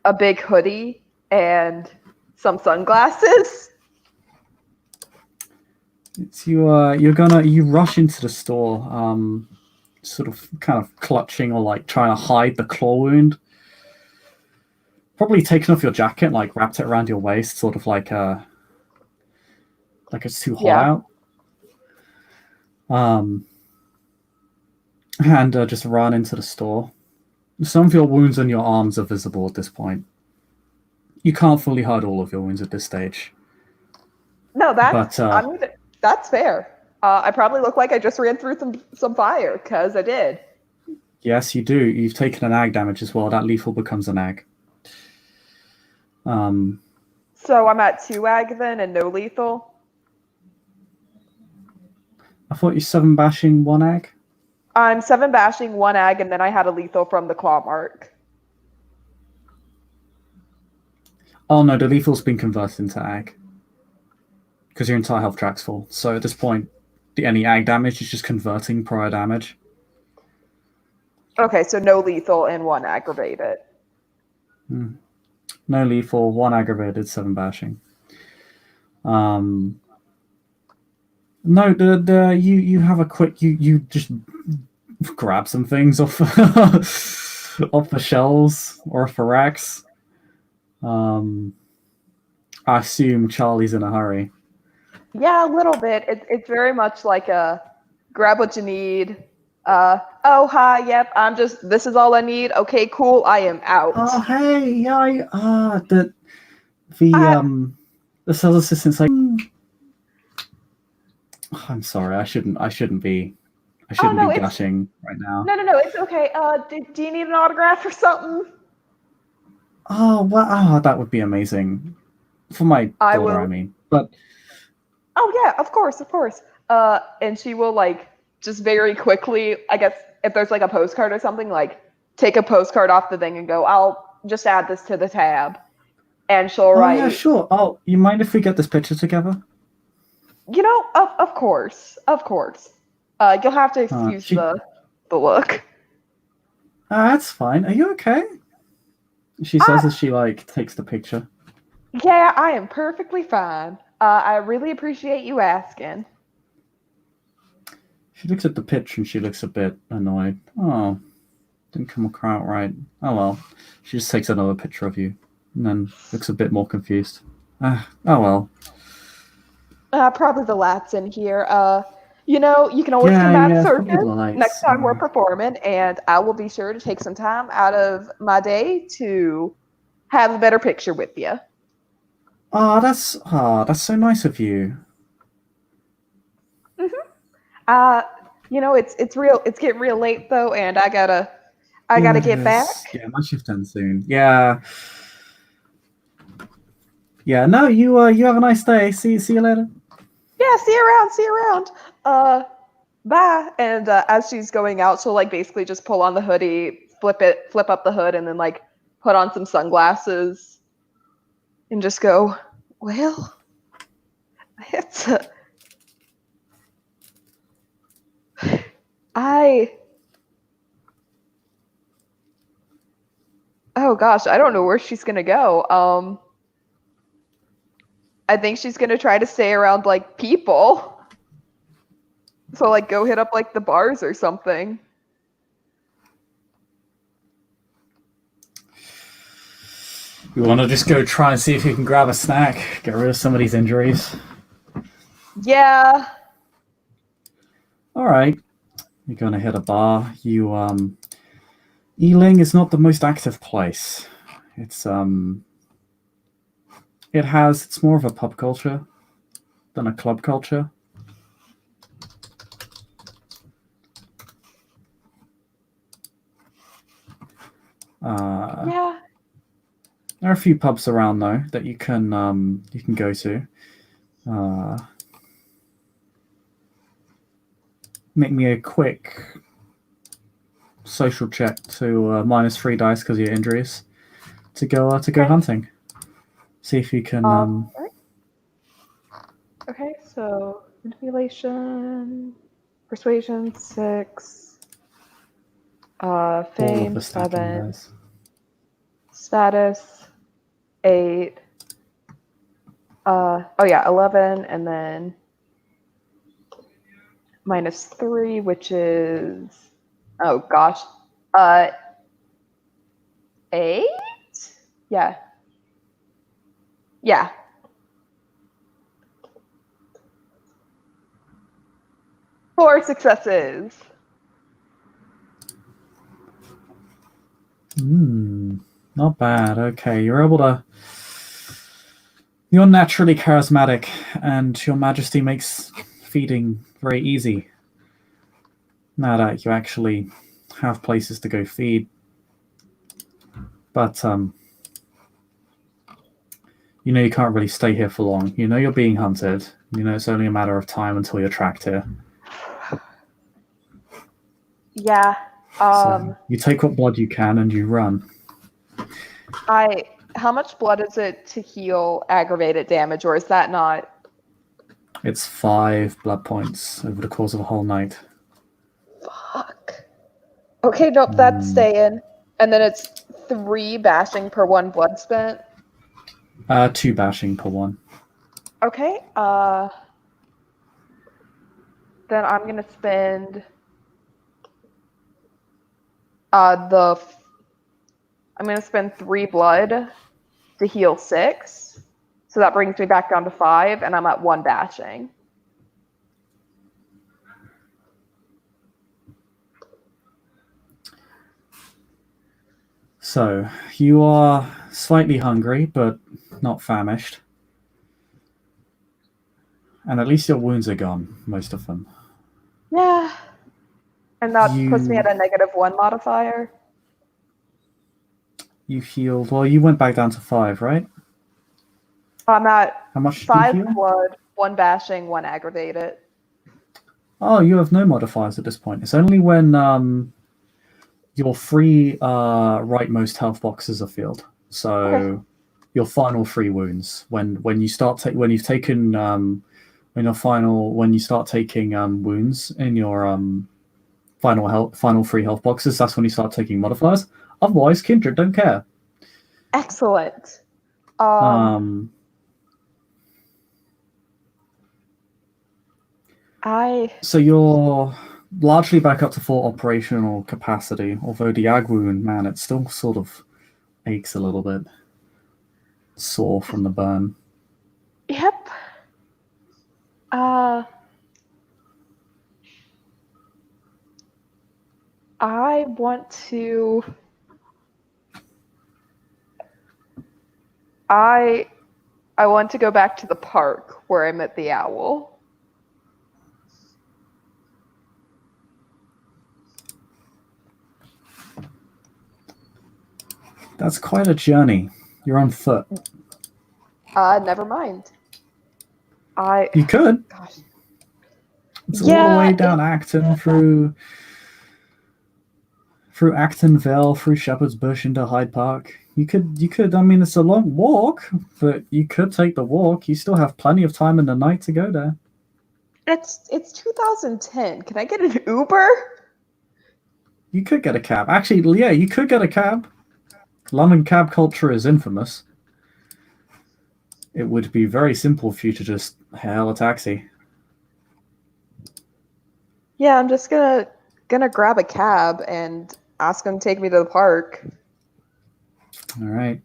a big hoodie and some sunglasses. It's you rush into the store, sort of kind of clutching or like trying to hide the claw wound. Probably taken off your jacket, like wrapped it around your waist, sort of like it's too hot out. And just run into the store. Some of your wounds on your arms are visible at this point. You can't fully hide all of your wounds at this stage. No, that's fair. I probably look like I just ran through some fire, because I did. Yes, you do. You've taken an ag damage as well. That lethal becomes an ag. So I'm at 2 ag then and no lethal? I thought you 7 bashing 1 ag? I'm 7 bashing 1 ag, and then I had a lethal from the claw mark. Oh no, the lethal's been converted into ag. Because your entire health track's full. So at this point, any ag damage is just converting prior damage. Okay, so no lethal and 1 aggravated. No lethal, 1 aggravated, 7 bashing. No, you have a quick you just grab some things off off the shelves or off the racks. I assume Charlie's in a hurry. Yeah, a little bit. It's very much like a grab what you need. Oh hi, yep. This is all I need. Okay, cool. I am out. Oh hey, yeah. The sales assistant's like, I'm sorry. I shouldn't be. I Oh shouldn't no, be it's gushing right now. no, it's okay. Do you need an autograph or something? Oh, well, oh, that would be amazing for my I daughter. I will. mean, but Oh yeah, of course. And she will like just very quickly, I guess, if there's like a postcard or something, like take a postcard off the thing and go, I'll just add this to the tab, and she'll oh yeah, write, sure. Oh, you mind if we get this picture together? of course, of course. You'll have to excuse She. the look. That's fine. Are you okay? She Uh, says as she like takes the picture. yeah, I am perfectly fine. I really appreciate you asking. She looks at the picture and she looks a bit annoyed. Oh, didn't come out right. Oh well. She just takes another picture of you and then looks a bit more confused. Oh well. Probably the Lats in here. You can always come Yeah, by the yeah, it's probably the circus next lights. time we're Yeah. performing, and I will be sure to take some time out of my day to have a better picture with you. That's so nice of you. Hmm. Uh, it's getting real late though, and I gotta Yeah, it get is. back. Yeah, my shift ends soon. Yeah. Yeah, no, you have a nice day. See you later. Yeah, see you around. See you around. Uh, Bye. And as she's going out, she'll like basically just pull on the hoodie, flip up the hood, and then like put on some sunglasses and just go. Well, it's I. Oh gosh, I don't know where she's gonna go. I think she's gonna try to stay around like people. So like go hit up like the bars or something. You want to just go try and see if you can grab a snack, get rid of some of these injuries. Yeah. All right, you're gonna hit a bar. Ealing is not the most active place. It's it's more of a pub culture than a club culture. Uh, Yeah. there are a few pubs around though that you can go to. Make me a quick social check to -3 dice because of your injuries to go Okay. hunting. See if you can. Right. Okay. So manipulation, persuasion 6, All of fame the stacking 7, dice. status 8. Oh yeah, 11, and then -3, which is oh gosh, uh, 8. Yeah, yeah. 4 successes. Not bad. Okay, you're able to. You're naturally charismatic, and your Majesty makes feeding very easy. Now that you actually have places to go feed, but you know you can't really stay here for long. You know you're being hunted. You know it's only a matter of time until you're tracked here. Yeah. So you take what blood you can and you run. I. How much blood is it to heal aggravated damage, or is that not? It's 5 blood points over the course of a whole night. Fuck. Okay, nope, that's staying. And then it's 3 bashing per 1 blood spent. 2 bashing per one. Okay. Then I'm gonna spend the. I'm gonna spend 3 blood to heal 6. So that brings me back down to 5, and I'm at 1 bashing. So you are slightly hungry, but not famished. And at least your wounds are gone, most of them. Yeah. And that puts me at a -1 modifier. You healed. Well, you went back down to 5, right? I'm at How much did you 5 heal? blood, 1 bashing, 1 aggravated. Oh, you have no modifiers at this point. It's only when your 3 rightmost health boxes are filled. So Okay. your final 3 wounds. When you start when you've taken when you start taking wounds in your final 3 health boxes, that's when you start taking modifiers. Otherwise, Kindred don't care. Excellent. So you're largely back up to full operational capacity, although the ag wound, man, it still sort of aches a little bit. Sore from the burn. Yep. I want to. I want to go back to the park where I met the owl. That's quite a journey. You're on foot. Never mind. You could. Gosh. It's all the way down Acton through Actonville, through Shepherd's Bush into Hyde Park. You could. I mean, it's a long walk, but you could take the walk. You still have plenty of time in the night to go there. It's 2010. Can I get an Uber? You could get a cab. Actually, yeah, you could get a cab. London cab culture is infamous. It would be very simple for you to just hail a taxi. Yeah, I'm just gonna grab a cab and ask them to take me to the park. All right.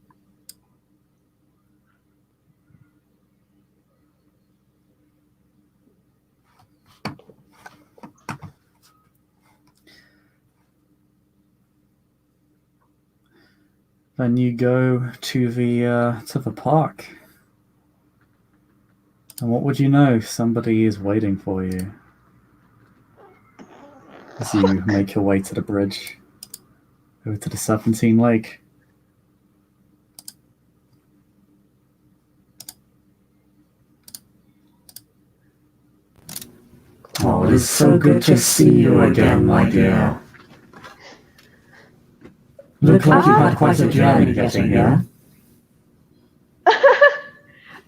Then you go to the park. And what would you know? Somebody is waiting for you as you make your way to the bridge over to the 17 Lake. Oh, it is so good to see you again, my dear. Look like you've had quite a journey getting here.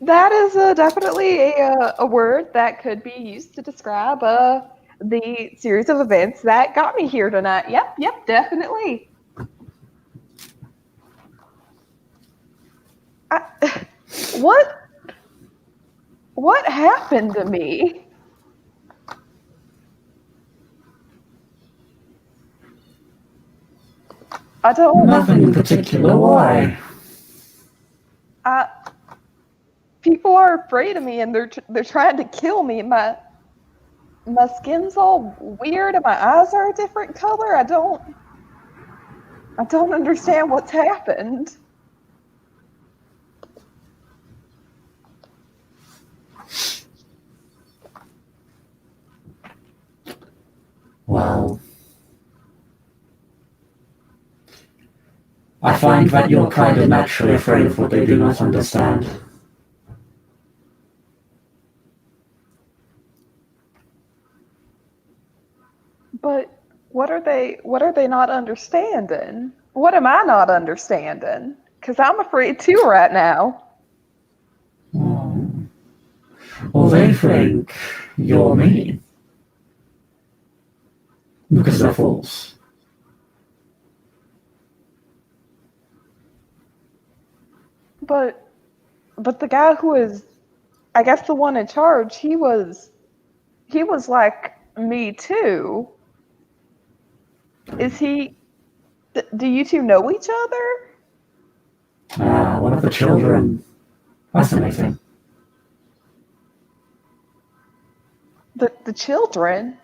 That is definitely a word that could be used to describe the series of events that got me here tonight. Yep, definitely. What happened to me? I don't. Nothing in particular. Why? People are afraid of me, and they're trying to kill me. My skin's all weird, and my eyes are a different color. I don't understand what's happened. Well, I find that you're kind of naturally afraid of what they do not understand. But what are they not understanding? What am I not understanding? Because I'm afraid too right now. Well, they think you're mean. Because they're fools. But the guy who is, I guess, the one in charge, he was like me too. Is he? Do you two know each other? One of the children. Fascinating. The children?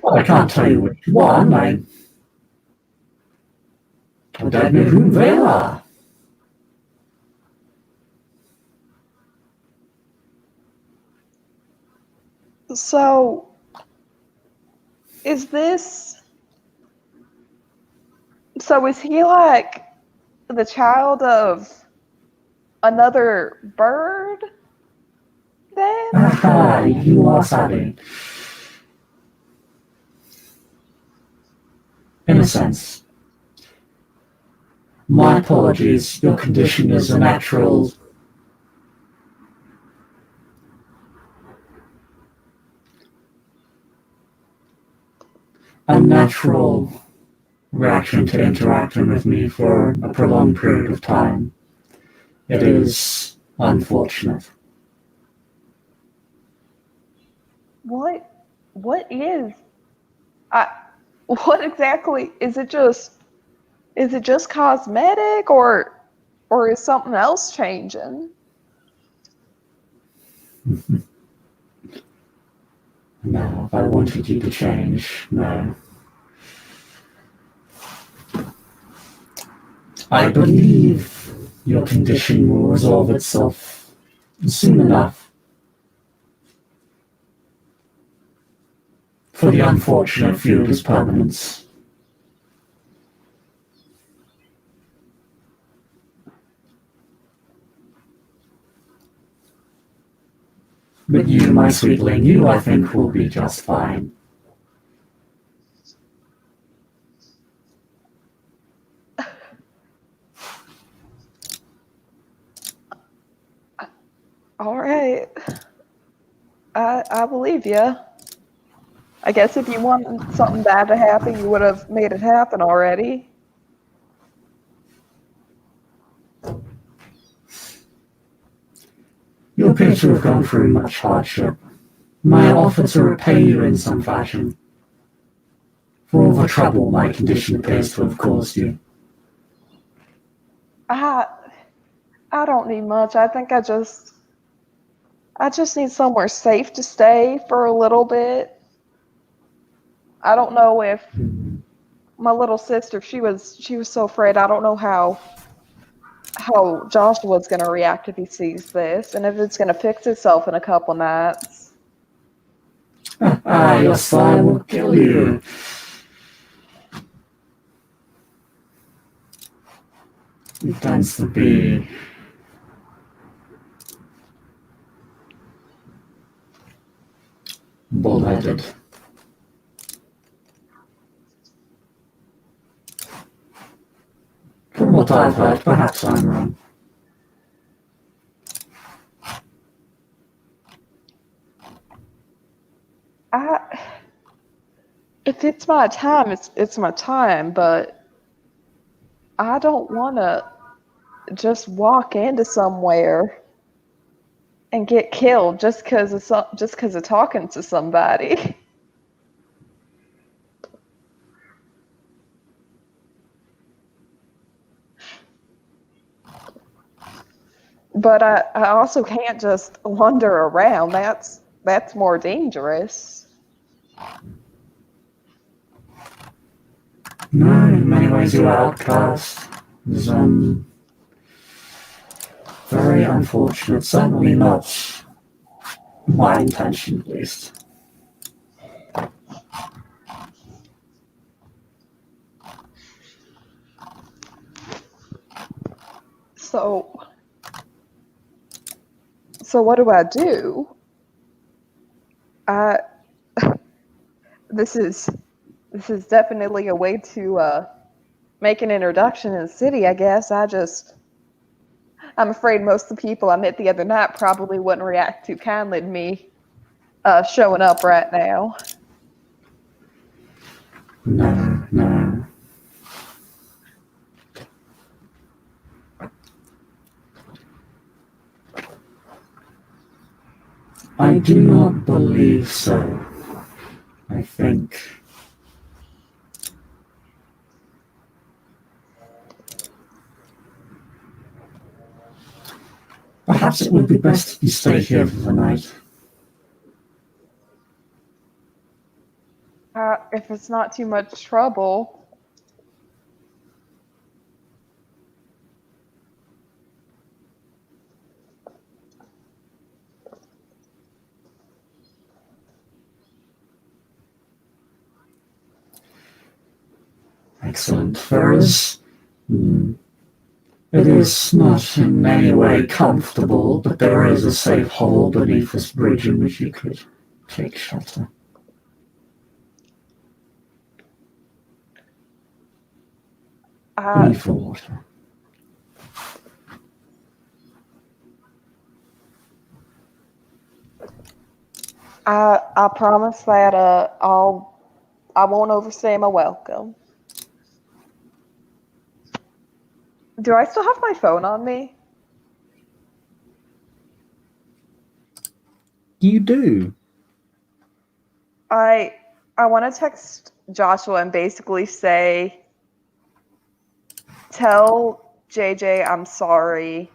Well, I can't tell you which one. I don't know who they are. So, is this... So is he like the child of another bird then? Aha, you are savvy. In a sense. My apologies, your condition is a natural... a natural reaction to interacting with me for a prolonged period of time. It is unfortunate. What is... I what exactly is it? Just cosmetic, or is something else changing? No, if I wanted you to change, no. I believe your condition will resolve itself soon enough. For the unfortunate few, it is permanence. But you, my sweetling, you, I think, will be just fine. All right. I believe you. I guess if you wanted something bad to happen, you would have made it happen already. You appear to have gone through much hardship. May I offer to repay you in some fashion for all the trouble my condition appears to have caused you. I don't need much. I think I just need somewhere safe to stay for a little bit. I don't know if my little sister, she was so afraid. I don't know how Joshua's gonna react if he sees this, and if it's gonna fix itself in a couple nights. Your slime will kill you. It tends to be bullheaded. From what I've heard, perhaps I'm wrong. If it's my time, it's my time, but I don't want to just walk into somewhere and get killed just because of talking to somebody. But I also can't just wander around. That's more dangerous. No, in many ways you are outcast. It's very unfortunate. Certainly not my intention, at least. So what do I do? I this is definitely a way to make an introduction in the city, I guess. I'm afraid most of the people I met the other night probably wouldn't react too kindly to me showing up right now. No. I do not believe so. I think perhaps it would be best if you stay here for the night. if it's not too much trouble. Excellent. It is not in any way comfortable, but there is a safe hole beneath this bridge in which you could take shelter. Beneath the water. I promise that I won't overstay my welcome. Do I still have my phone on me? You do. I want to text Joshua and basically say, tell JJ I'm sorry.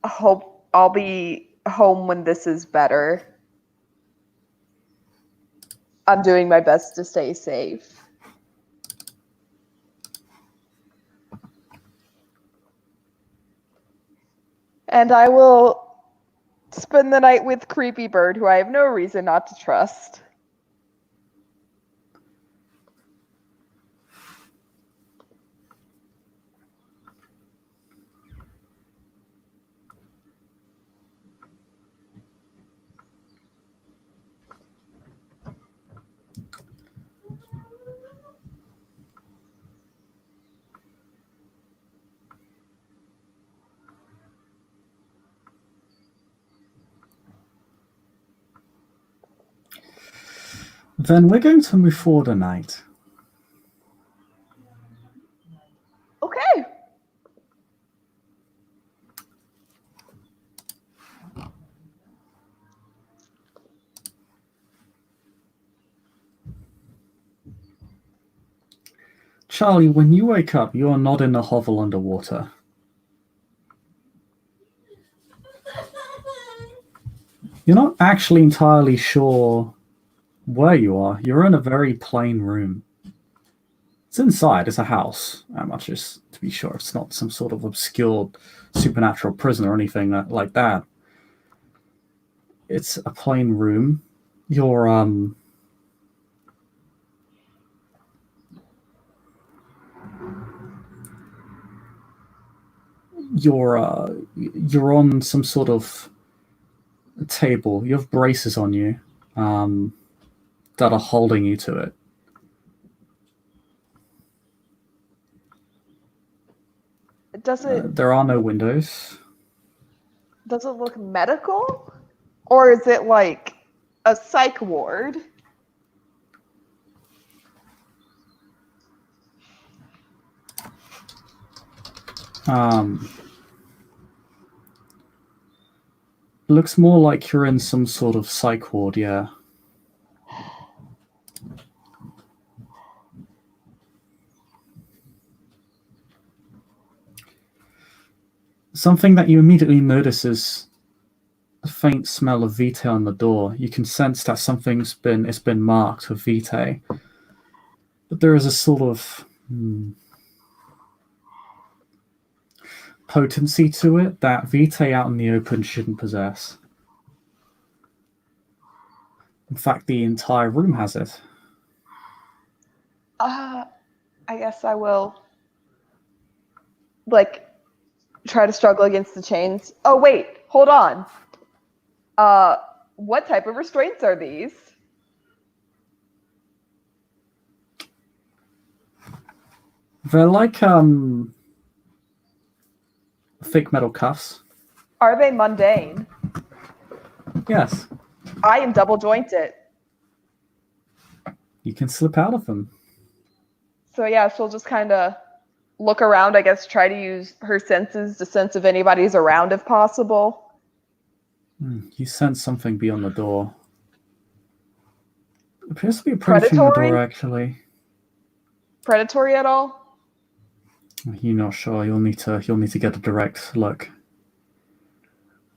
I hope I'll be home when this is better. I'm doing my best to stay safe. And I will spend the night with Creepy Bird, who I have no reason not to trust. Then we're going to move forward a night. Okay. Charlie, when you wake up, you are not in a hovel underwater. You're not actually entirely sure where you are. You're in a very plain room. It's inside. It's a house. Much as to be sure, it's not some sort of obscure supernatural prison or anything like that. It's a plain room. You're you're on some sort of table. You have braces on you that are holding you to it. There are no windows. Does it look medical? Or is it like a psych ward? Looks more like you're in some sort of psych ward, yeah. Something that you immediately notice is a faint smell of vitae on the door. You can sense that something's been marked with vitae. But there is a sort of potency to it that vitae out in the open shouldn't possess. In fact, the entire room has it. I guess I will, try to struggle against the chains. Oh, wait, hold on. What type of restraints are these? They're like thick metal cuffs. Are they mundane? Yes. I am double jointed. You can slip out of them. So yeah, she'll just kind of look around, I guess, try to use her senses to sense if anybody's around if possible. You sense something beyond the door. It appears to be approaching the door, actually. Predatory at all? You're not sure. You'll need to get a direct look.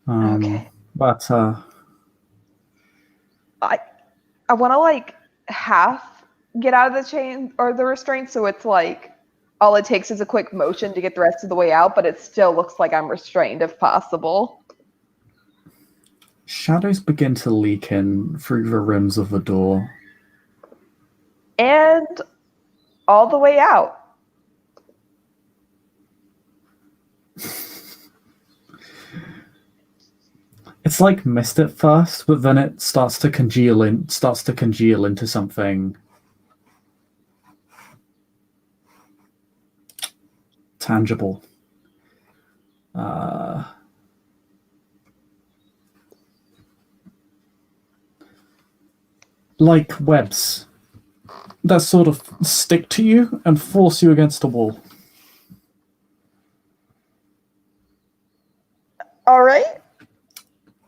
Okay. But I want to half get out of the chain or the restraint, so it's like all it takes is a quick motion to get the rest of the way out, but it still looks like I'm restrained if possible. Shadows begin to leak in through the rims of the door. And all the way out. It's like mist at first, but then it starts to congeal into something tangible. Like webs that sort of stick to you and force you against a wall. All right.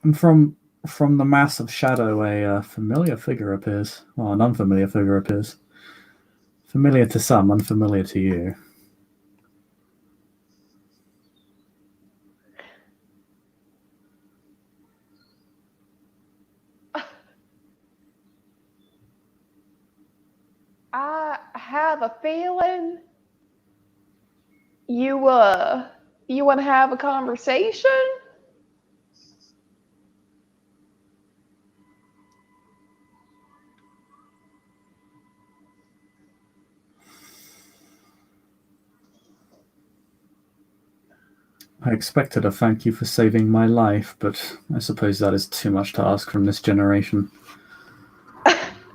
And from the mass of shadow, a familiar figure appears. Well, an unfamiliar figure appears. Familiar to some, unfamiliar to you. I have a feeling you want to have a conversation? I expected a thank you for saving my life, but I suppose that is too much to ask from this generation.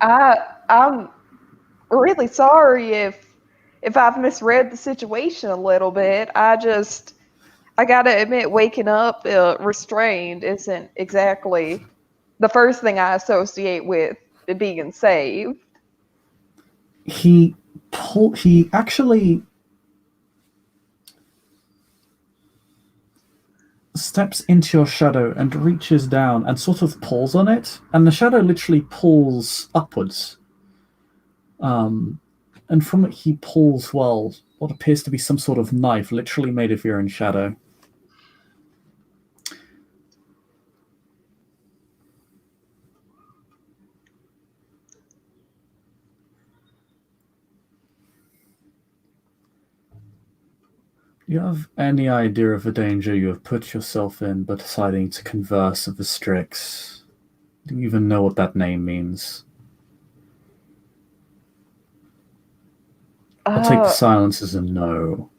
I'm really sorry if I've misread the situation a little bit. I gotta admit, waking up restrained isn't exactly the first thing I associate with being saved. He actually steps into your shadow and reaches down and sort of pulls on it, and the shadow literally pulls upwards. And from it he pulls, well, what appears to be some sort of knife, literally made of your own shadow. Do you have any idea of the danger you have put yourself in by deciding to converse with the Strix? Do you even know what that name means? I'll take the silence as a no.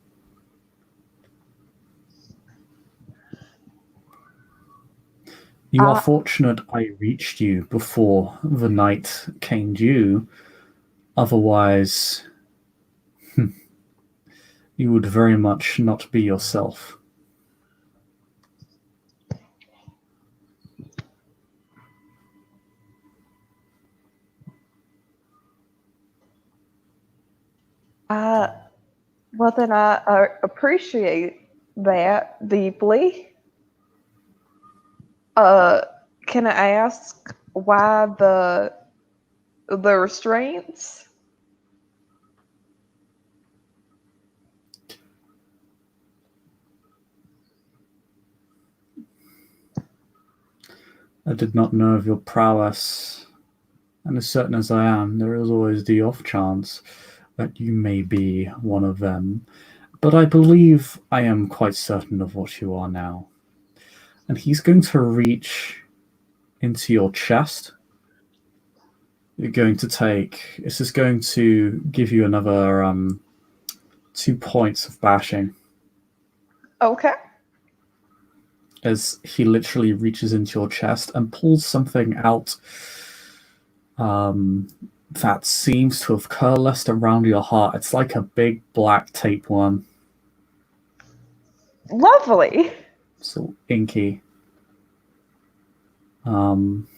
You are fortunate I reached you before the night came due. Otherwise, you would very much not be yourself. Well, then I appreciate that deeply. Can I ask why the restraints? I did not know of your prowess, and as certain as I am, there is always the off chance that you may be one of them. But I believe I am quite certain of what you are now. And he's going to reach into your chest. You're going to take... This is going to give you another 2 points of bashing. Okay. As he literally reaches into your chest and pulls something out that seems to have coalesced around your heart. It's like a big black tapeworm. Lovely. So inky. And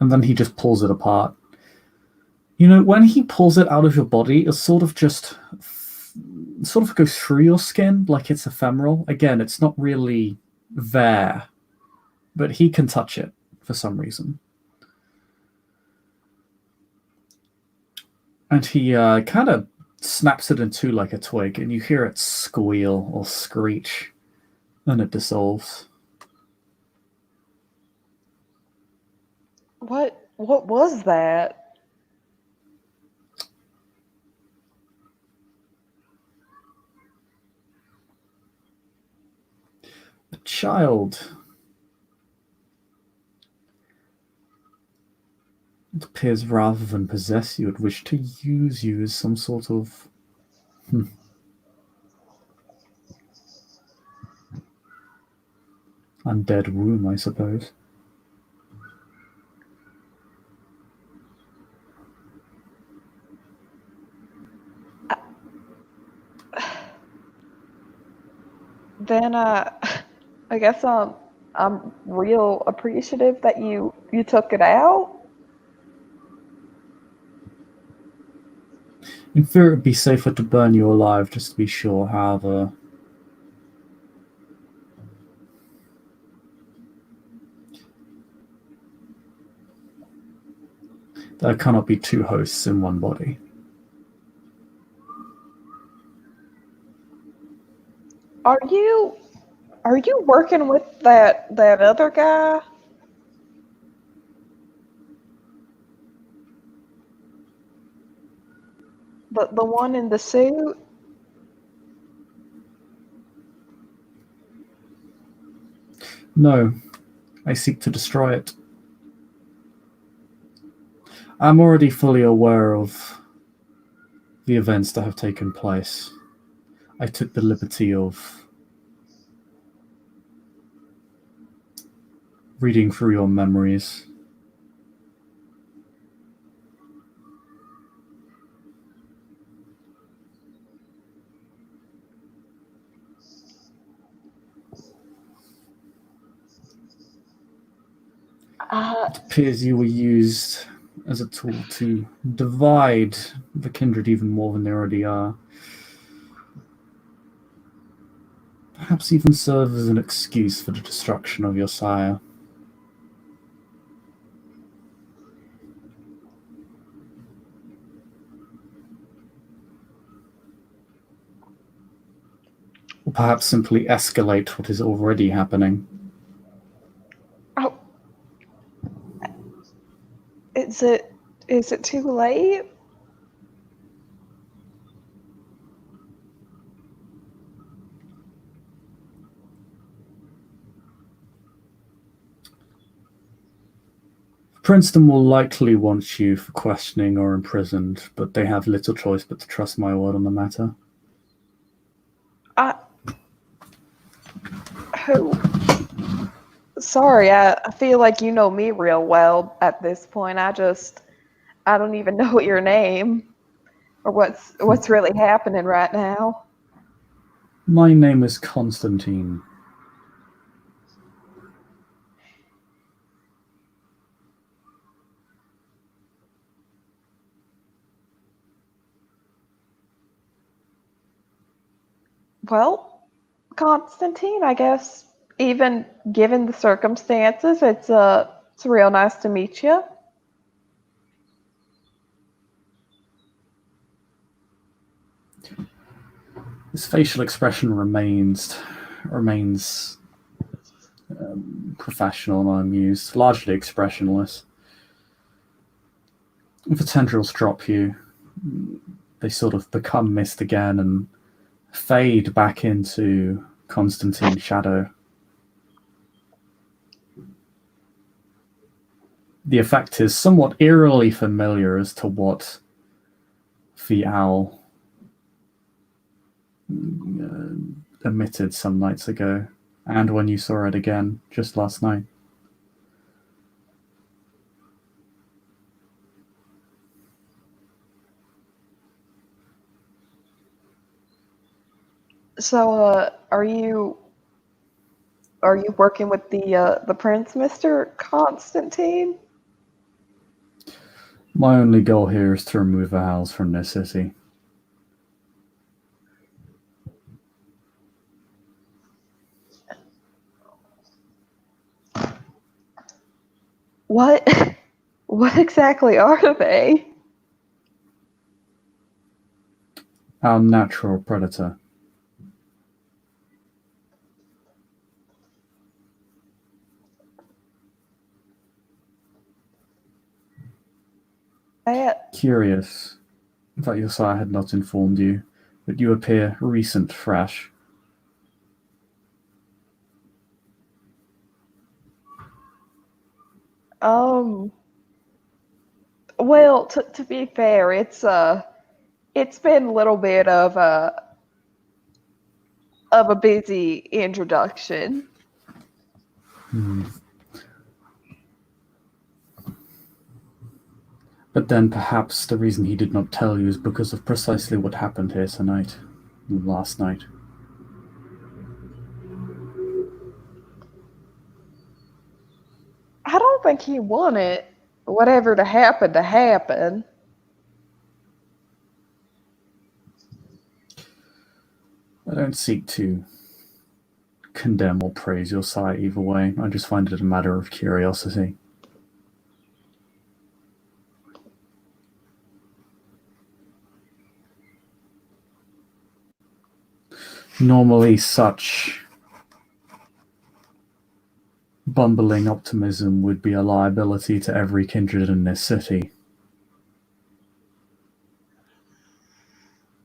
then he just pulls it apart. You know, when he pulls it out of your body, it sort of goes through your skin like it's ephemeral. Again, it's not really there, but he can touch it for some reason. And he kind of snaps it in two like a twig, and you hear it squeal or screech, and it dissolves. What was that? A child. It appears rather than possess you, it wished to use you as some sort of undead womb, I suppose. Then I guess I'm real appreciative that you took it out. In fear it would be safer to burn you alive, just to be sure, however. There cannot be two hosts in one body. Are you working with that other guy? The one in the suit? No, I seek to destroy it. I'm already fully aware of the events that have taken place. I took the liberty of reading through your memories. It appears you were used as a tool to divide the kindred even more than they already are. Perhaps even serve as an excuse for the destruction of your sire. Or perhaps simply escalate what is already happening. Oh, is it too late? Princeton will likely want you for questioning or imprisoned, but they have little choice but to trust my word on the matter. Who? Sorry, I feel like you know me real well at this point. I don't even know your name or what's really happening right now. My name is Constantine. Well, Constantine, I guess even given the circumstances, it's real nice to meet you. His facial expression remains professional and unamused, largely expressionless. If the tendrils drop you, they sort of become mist again and fade back into Constantine's shadow. The effect is somewhat eerily familiar as to what the owl emitted some nights ago, and when you saw it again just last night. So, are you working with the prince, Mr. Constantine? My only goal here is to remove the owls from this city. What what exactly are they? our natural predator. That Curious that your sire had not informed you, but you appear recent fresh. well, to be fair, it's been a little bit of a busy introduction. But then perhaps the reason he did not tell you is because of precisely what happened here tonight, last night. I don't think he wanted whatever to happen to happen. I don't seek to condemn or praise your sire either way. I just find it a matter of curiosity. Normally, such bumbling optimism would be a liability to every kindred in this city.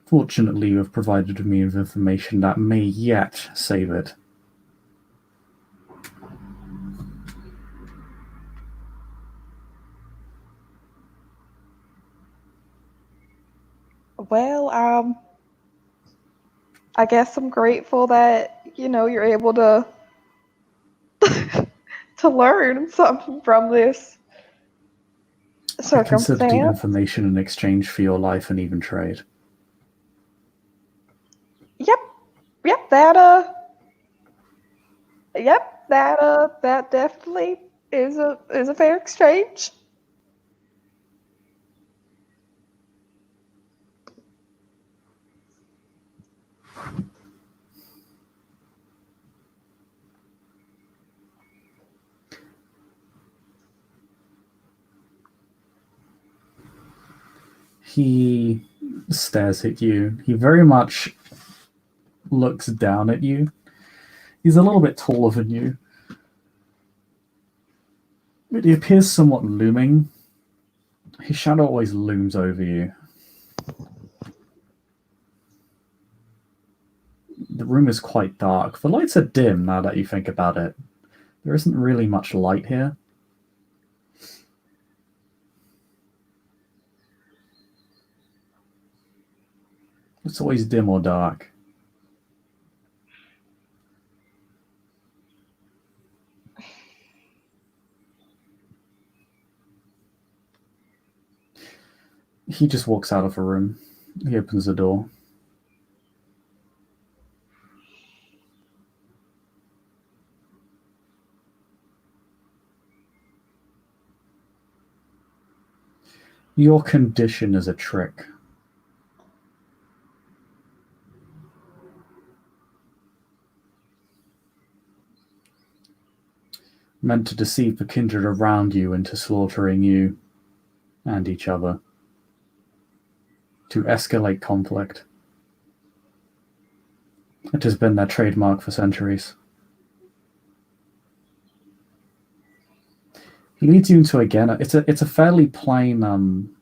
Fortunately, you have provided me with information that may yet save it. Well, I guess I'm grateful that, you're able to to learn something from this I consider the circumstance. information in exchange for your life and even trade. Yep, yep, that definitely is a fair exchange. He stares at you. He very much looks down at you. He's a little bit taller than you, but he appears somewhat looming. His shadow always looms over you. The room is quite dark. The lights are dim now that you think about it. There isn't really much light here. It's always dim or dark. He just walks out of the room. He opens the door. Your condition is a trick. Meant to deceive the kindred around you into slaughtering you and each other. To escalate conflict. It has been their trademark for centuries. He leads you into again. It's a fairly plain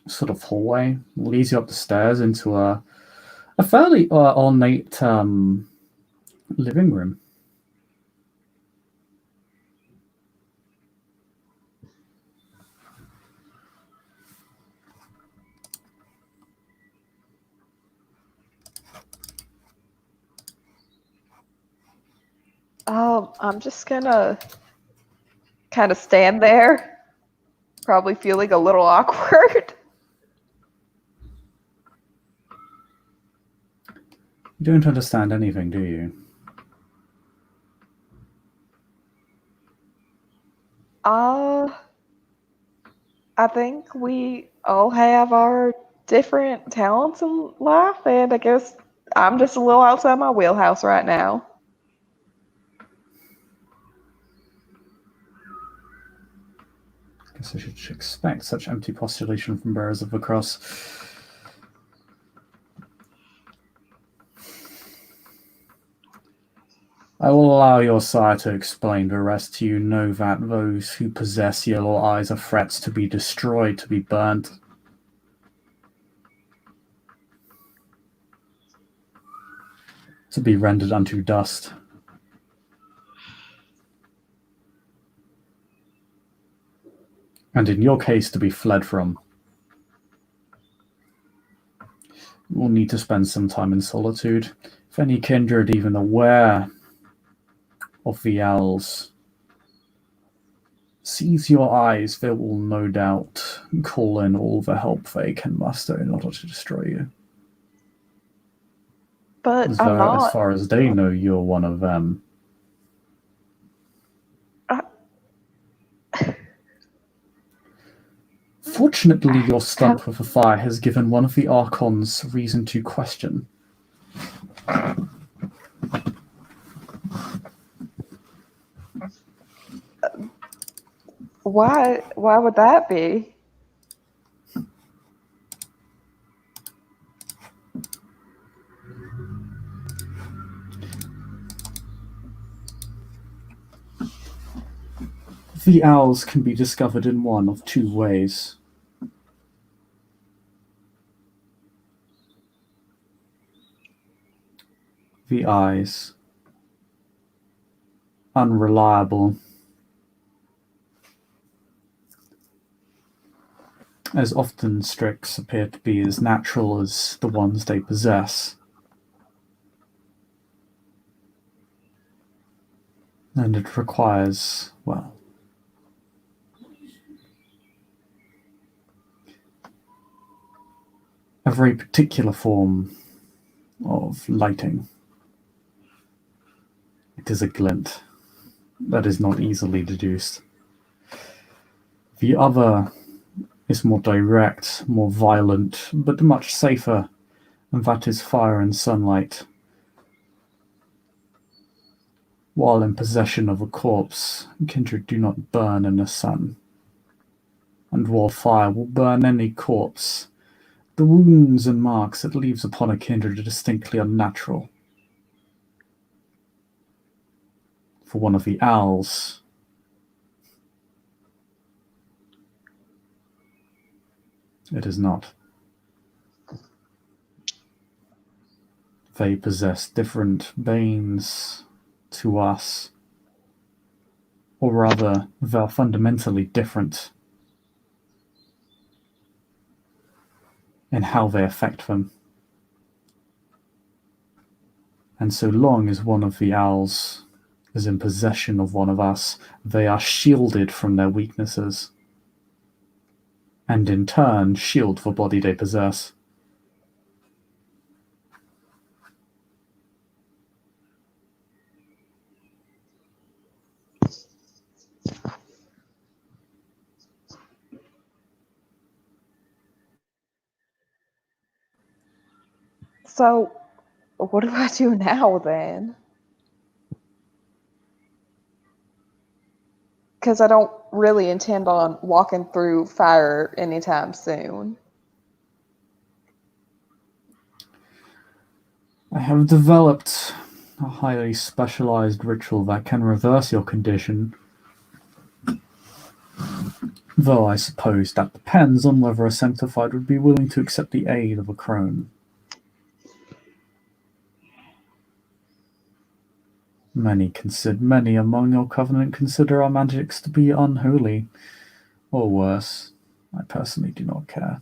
sort of hallway. Leads you up the stairs into a fairly ornate living room. I'm just gonna kind of stand there, probably feeling a little awkward. You don't understand anything, do you? Uh, I think we all have our different talents in life, and I guess I'm just a little outside my wheelhouse right now. guess I should expect such empty postulation from bearers of the cross. I will allow your sire to explain the rest to you. Know that those who possess yellow eyes are threats to be destroyed, to be burnt. To be rendered unto dust. And in your case, to be fled from. You will need to spend some time in solitude. If any kindred even aware of the owls sees your eyes, they will no doubt call in all the help they can muster in order to destroy you. But As I'm not. far as they know, you're one of them. Fortunately, your stunt with the fire has given one of the Archons reason to question. Why would that be? The owls can be discovered in one of two ways. The eyes. Unreliable. As often Strix appear to be as natural as the ones they possess. And it requires, well, a very particular form of lighting. It is a glint that is not easily deduced. The other is more direct, more violent, but much safer, and that is fire and sunlight. While in possession of a corpse, kindred do not burn in the sun. And while fire will burn any corpse, the wounds and marks it leaves upon a kindred are distinctly unnatural. For one of the owls, it is not. They possess different veins to us, or rather, they're fundamentally different in how they affect them. And so long as one of the owls is in possession of one of us, they are shielded from their weaknesses, and in turn shield the body they possess. So, what do I do now then? Because I don't really intend on walking through fire anytime soon. I have developed a highly specialized ritual that can reverse your condition. Though I suppose that depends on whether a sanctified would be willing to accept the aid of a crone. Many among your covenant consider our magics to be unholy, or worse. I personally do not care.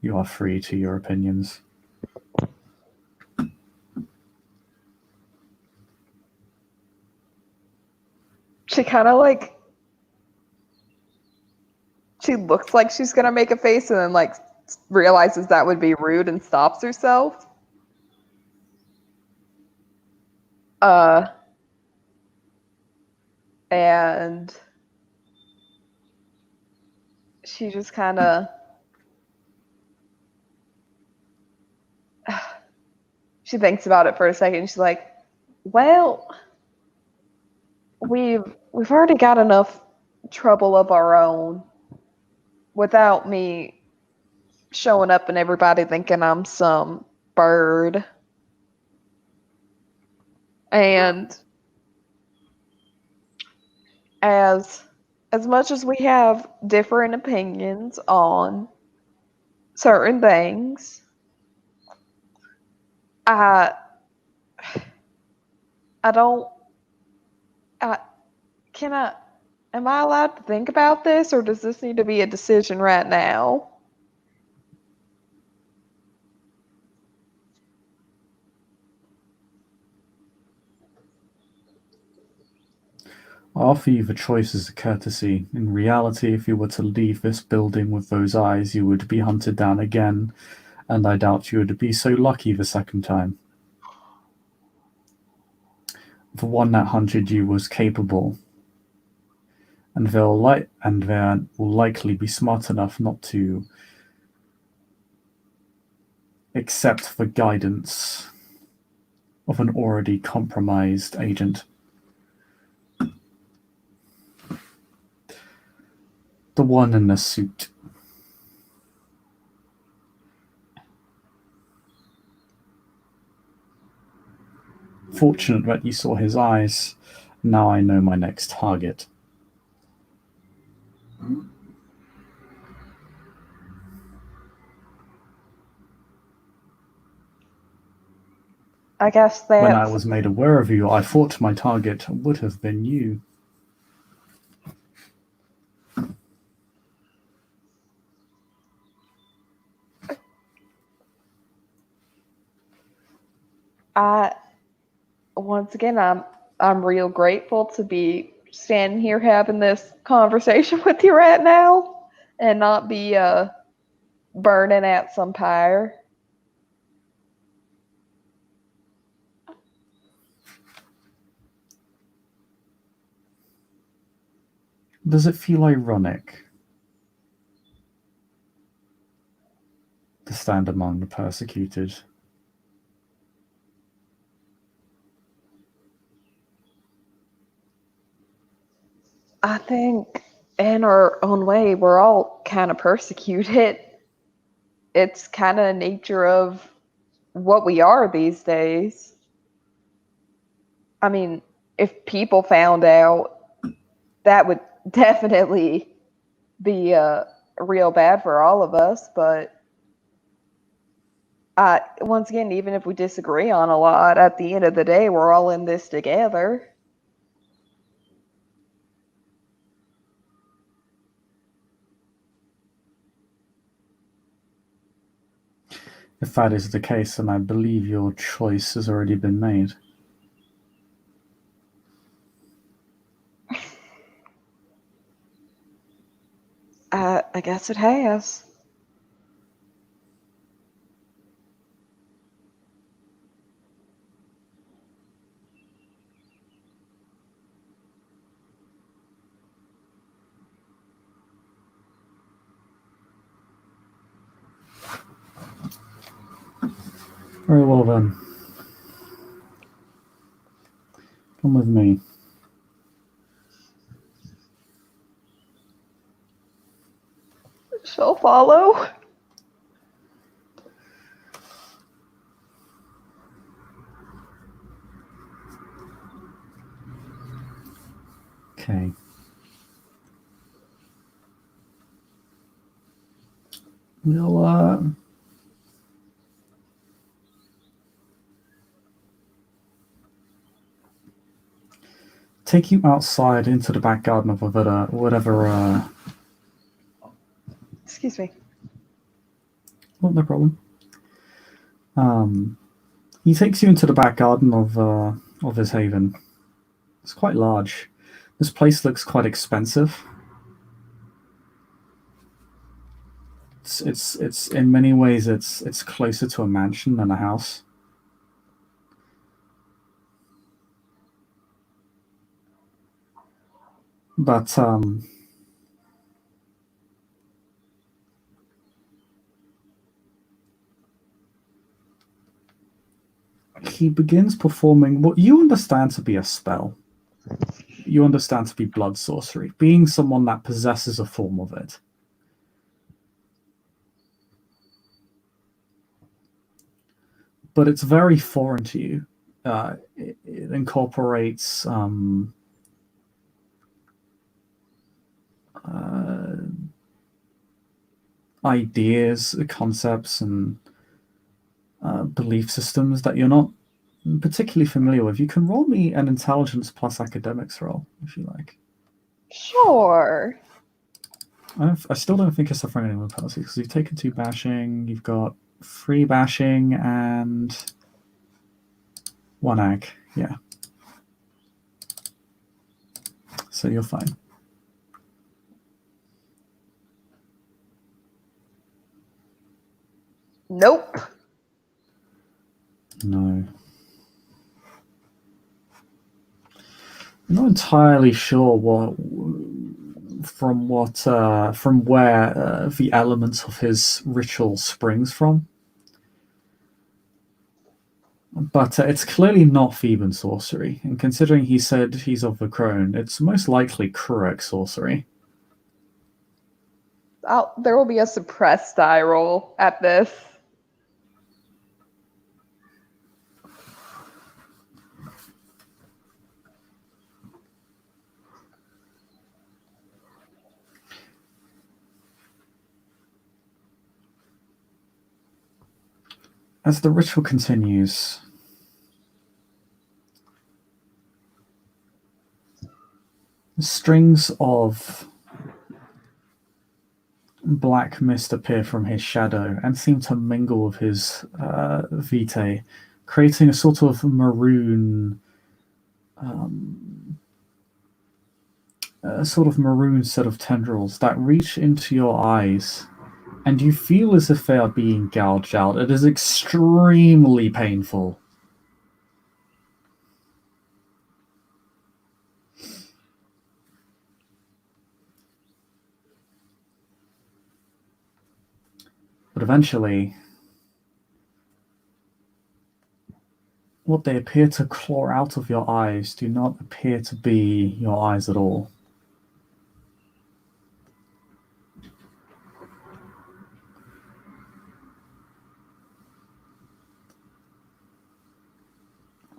You are free to your opinions. She kind of she looks like she's gonna make a face and then realizes that would be rude and stops herself. And she just kind of she thinks about it for a second. She's like, "Well, we've already got enough trouble of our own without me showing up and everybody thinking I'm some bird. And as much as we have different opinions on certain things, I I don't I can I am I allowed to think about this, or does this need to be a decision right now? I offer you the choice as a courtesy. In reality, if you were to leave this building with those eyes, you would be hunted down again, and I doubt you would be so lucky the second time. The one that hunted you was capable, and they will likely be smart enough not to accept the guidance of an already compromised agent. The one in the suit. Fortunate that you saw his eyes. Now I know my next target. I guess When I that's was made aware of you, I thought my target would have been you. I once again I'm real grateful to be standing here having this conversation with you right now and not be burning at some pyre. Does it feel ironic to stand among the persecuted? I think in our own way we're all kind of persecuted. It's kind of nature of what we are these days. I mean, if people found out, that would definitely be real bad for all of us. But once again, even if we disagree on a lot, at the end of the day, we're all in this together. If that is the case, then I believe your choice has already been made. I guess it has. Very well then. Come with me. She'll follow. Okay. We'll take you outside into the back garden of a villa, whatever. Excuse me. Oh, no problem. He takes you into the back garden of his haven. It's quite large. This place looks quite expensive. It's in many ways it's closer to a mansion than a house. But he begins performing what you understand to be a spell. you understand to be blood sorcery, being someone that possesses a form of it. But it's very foreign to you. It incorporates ideas, concepts, and belief systems that you're not particularly familiar with. You can roll me an intelligence plus academics roll, if you like. Sure. I still don't think you're suffering any more penalties, because you've taken 2 bashing, you've got 3 bashing, and 1 ag. Yeah. So you're fine. Nope. No. I'm not entirely sure from where the elements of his ritual springs from, but it's clearly not Theban sorcery. And considering he said he's of the crone, it's most likely Krurik sorcery. There will be a suppressed die roll at this. As the ritual continues, strings of black mist appear from his shadow and seem to mingle with his vitae, creating a sort of maroon, set of tendrils that reach into your eyes, and you feel as if they are being gouged out. It is extremely painful. But eventually, what they appear to claw out of your eyes do not appear to be your eyes at all.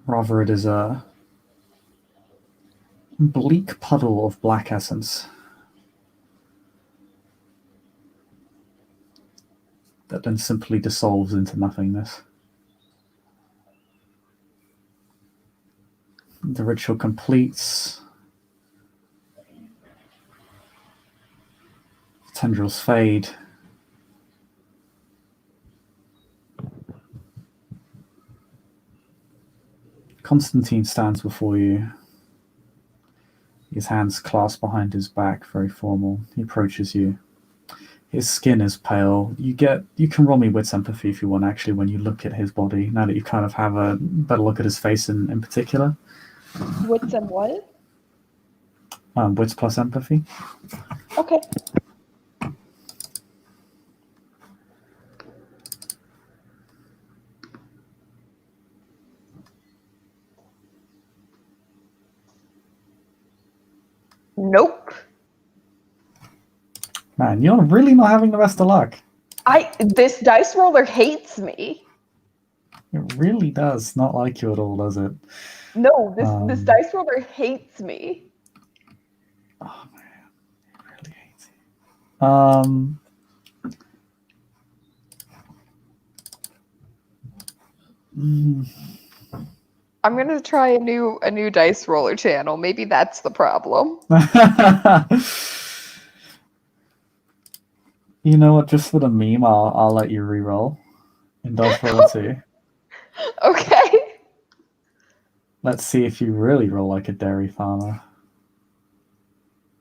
Rather, it is a bleak puddle of black essence that then simply dissolves into nothingness. The ritual completes. The tendrils fade. Constantine stands before you. His hands clasped behind his back, very formal. He approaches you. His skin is pale. You can roll me wits empathy if you want, actually, when you look at his body, now that you kind of have a better look at his face in particular. Wits and what? Wits plus empathy. Okay. Nope. Man, you're really not having the best of luck. This dice roller hates me. It really does not like you at all, does it? No, this dice roller hates me. Oh man, it really hates you. I'm gonna try a new dice roller channel. Maybe that's the problem. You know what? Just for the meme, I'll let you re-roll in Dice Roller 2. Okay. Let's see if you really roll like a dairy farmer.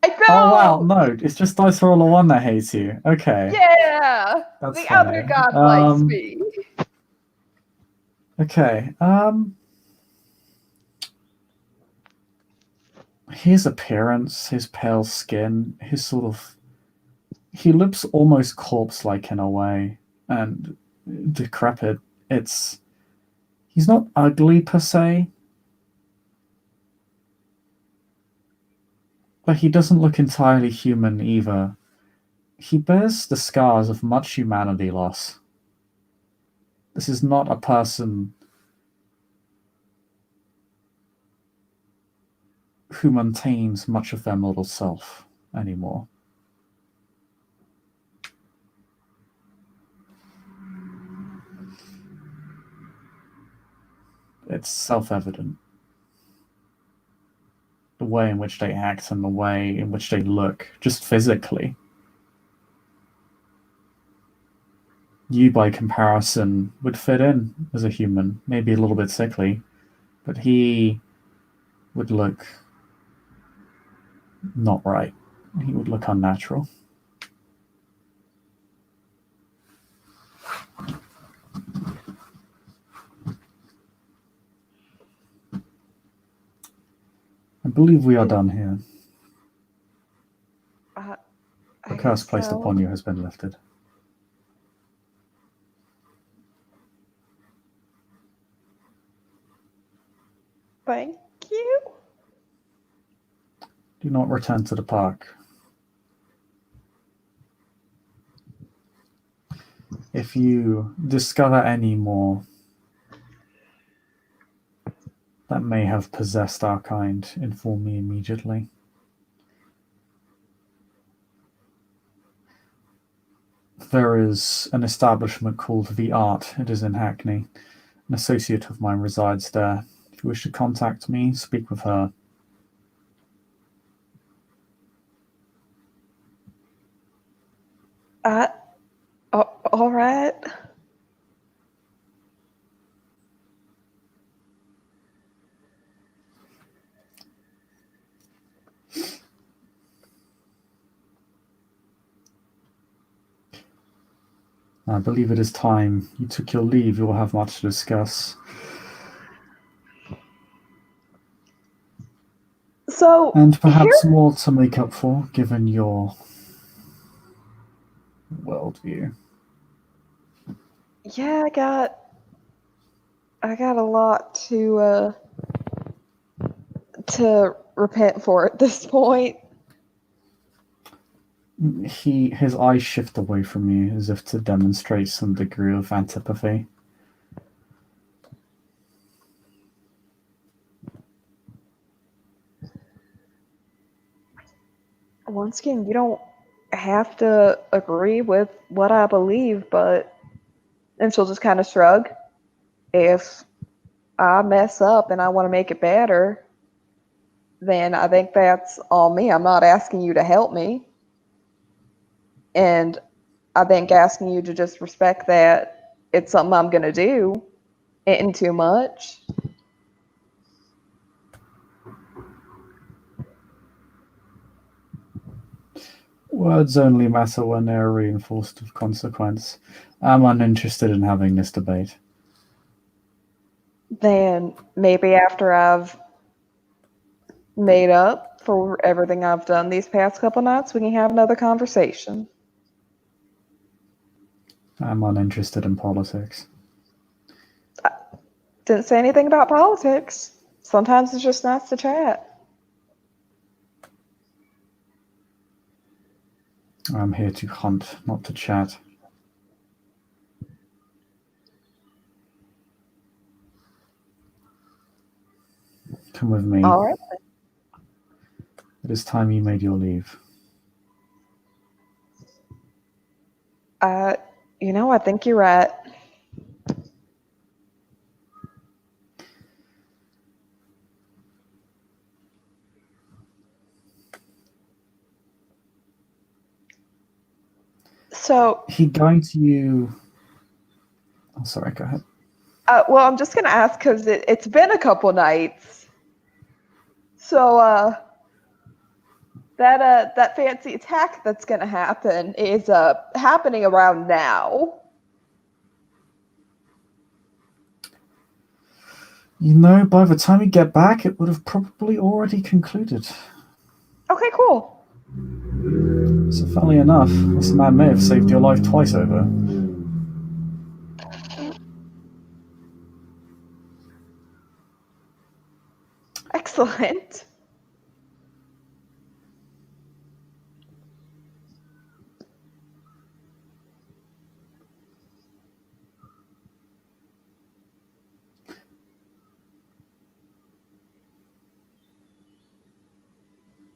I know. Oh wow, no, it's just Dice Roller 1 that hates you. Okay. Yeah. That's the funny. other god likes me. Okay. His appearance, his pale skin, his sort of... He looks almost corpse-like in a way, and decrepit. He's not ugly per se, But he doesn't look entirely human either. He bears the scars of much humanity loss. This is not a person who maintains much of their mortal self anymore. It's self-evident. The way in which they act and the way in which they look, just physically. You, by comparison, would fit in as a human, maybe a little bit sickly, but he would look not right. He would look unnatural. I believe we are done here. The curse placed upon you has been lifted. Thank you. Do not return to the park. If you discover any more that may have possessed our kind, inform me immediately. There is an establishment called The Art. It is in Hackney. An associate of mine resides there. If you wish to contact me, speak with her. All right. I believe it is time you took your leave. You will have much to discuss. So, and perhaps more to make up for, given your worldview. Yeah, I got a lot to repent for at this point. His eyes shift away from you as if to demonstrate some degree of antipathy. Once again, you don't have to agree with what I believe, but and she'll just kind of shrug. If I mess up and I want to make it better, then I think that's on me. I'm not asking you to help me. And I think asking you to just respect that it's something I'm going to do isn't too much. Words only matter when they are reinforced with consequence. I'm uninterested in having this debate. Then maybe after I've made up for everything I've done these past couple nights, we can have another conversation. I'm uninterested in politics. I didn't say anything about politics. Sometimes it's just nice to chat. I'm here to hunt, not to chat. Come with me. All right. It is time you made your leave. I think you're right. So he guides you. Oh, sorry, go ahead. Well, I'm just gonna ask because it's been a couple nights. So that fancy attack that's gonna happen is happening around now. By the time you get back, it would have probably already concluded. Okay, cool. So, funnily enough, this man may have saved your life twice over. Excellent.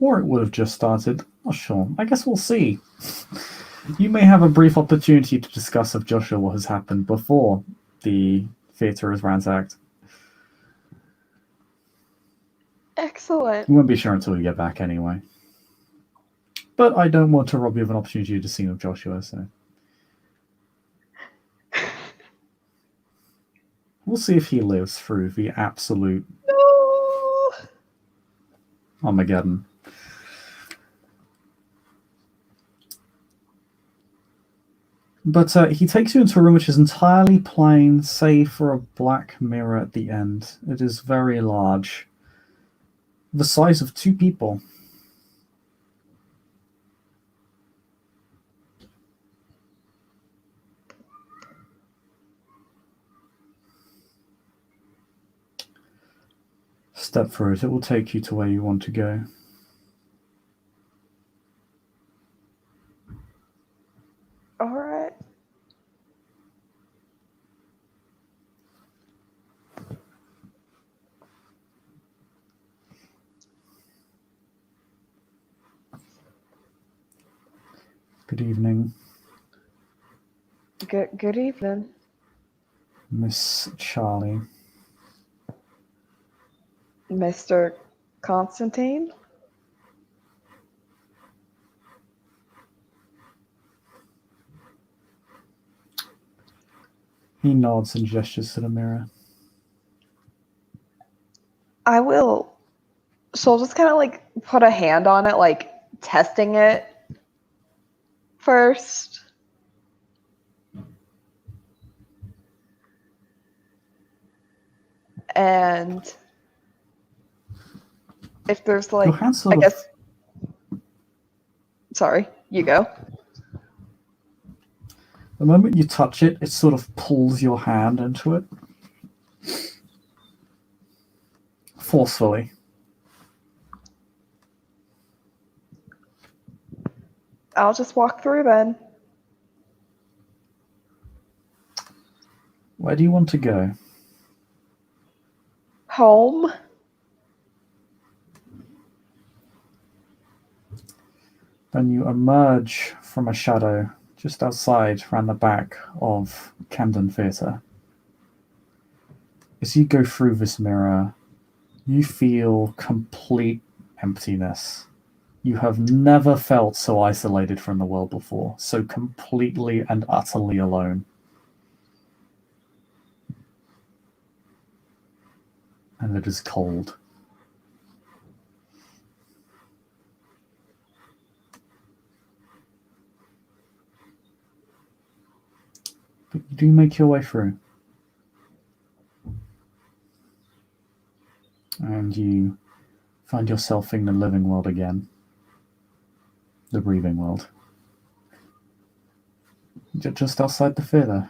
Or it would have just started. Not sure. I guess we'll see. You may have a brief opportunity to discuss with Joshua what has happened before the theatre is ransacked. Excellent. You won't be sure until we get back anyway. But I don't want to rob you of an opportunity to sing with Joshua, so... We'll see if he lives through the absolute No. Armageddon. But he takes you into a room which is entirely plain, save for a black mirror at the end. It is very large. The size of 2 people. Step through it. It will take you to where you want to go. All right. Good evening, Good evening. Miss Charlie. Mr. Constantine? He nods and gestures to the mirror. I will. So I'll just kind of like put a hand on it, like testing it first. And if there's like, Your hand sort I of- guess. Sorry, you go. The moment you touch it, it sort of pulls your hand into it. Forcefully. I'll just walk through then. Where do you want to go? Home. Then you emerge from a shadow just outside, around the back of Camden Theatre. As you go through this mirror, you feel complete emptiness. You have never felt so isolated from the world before, so completely and utterly alone. And it is cold. But you do make your way through. And you find yourself in the living world again. The breathing world. Just outside the theatre.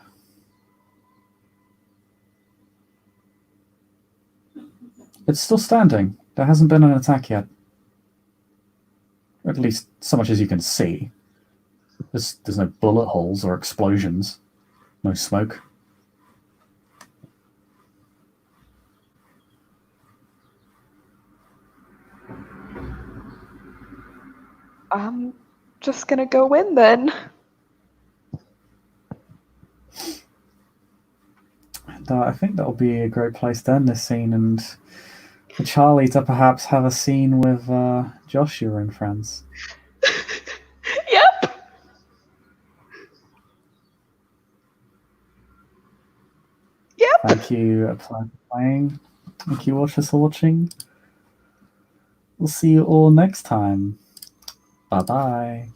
It's still standing. There hasn't been an attack yet. At least so much as you can see. There's no bullet holes or explosions. No smoke. I'm just gonna go in then. And I think that'll be a great place to end this scene, and for Charlie to perhaps have a scene with Joshua and friends. Yep. Yep. Thank you for playing. Thank you, watchers, for watching. We'll see you all next time. Bye-bye.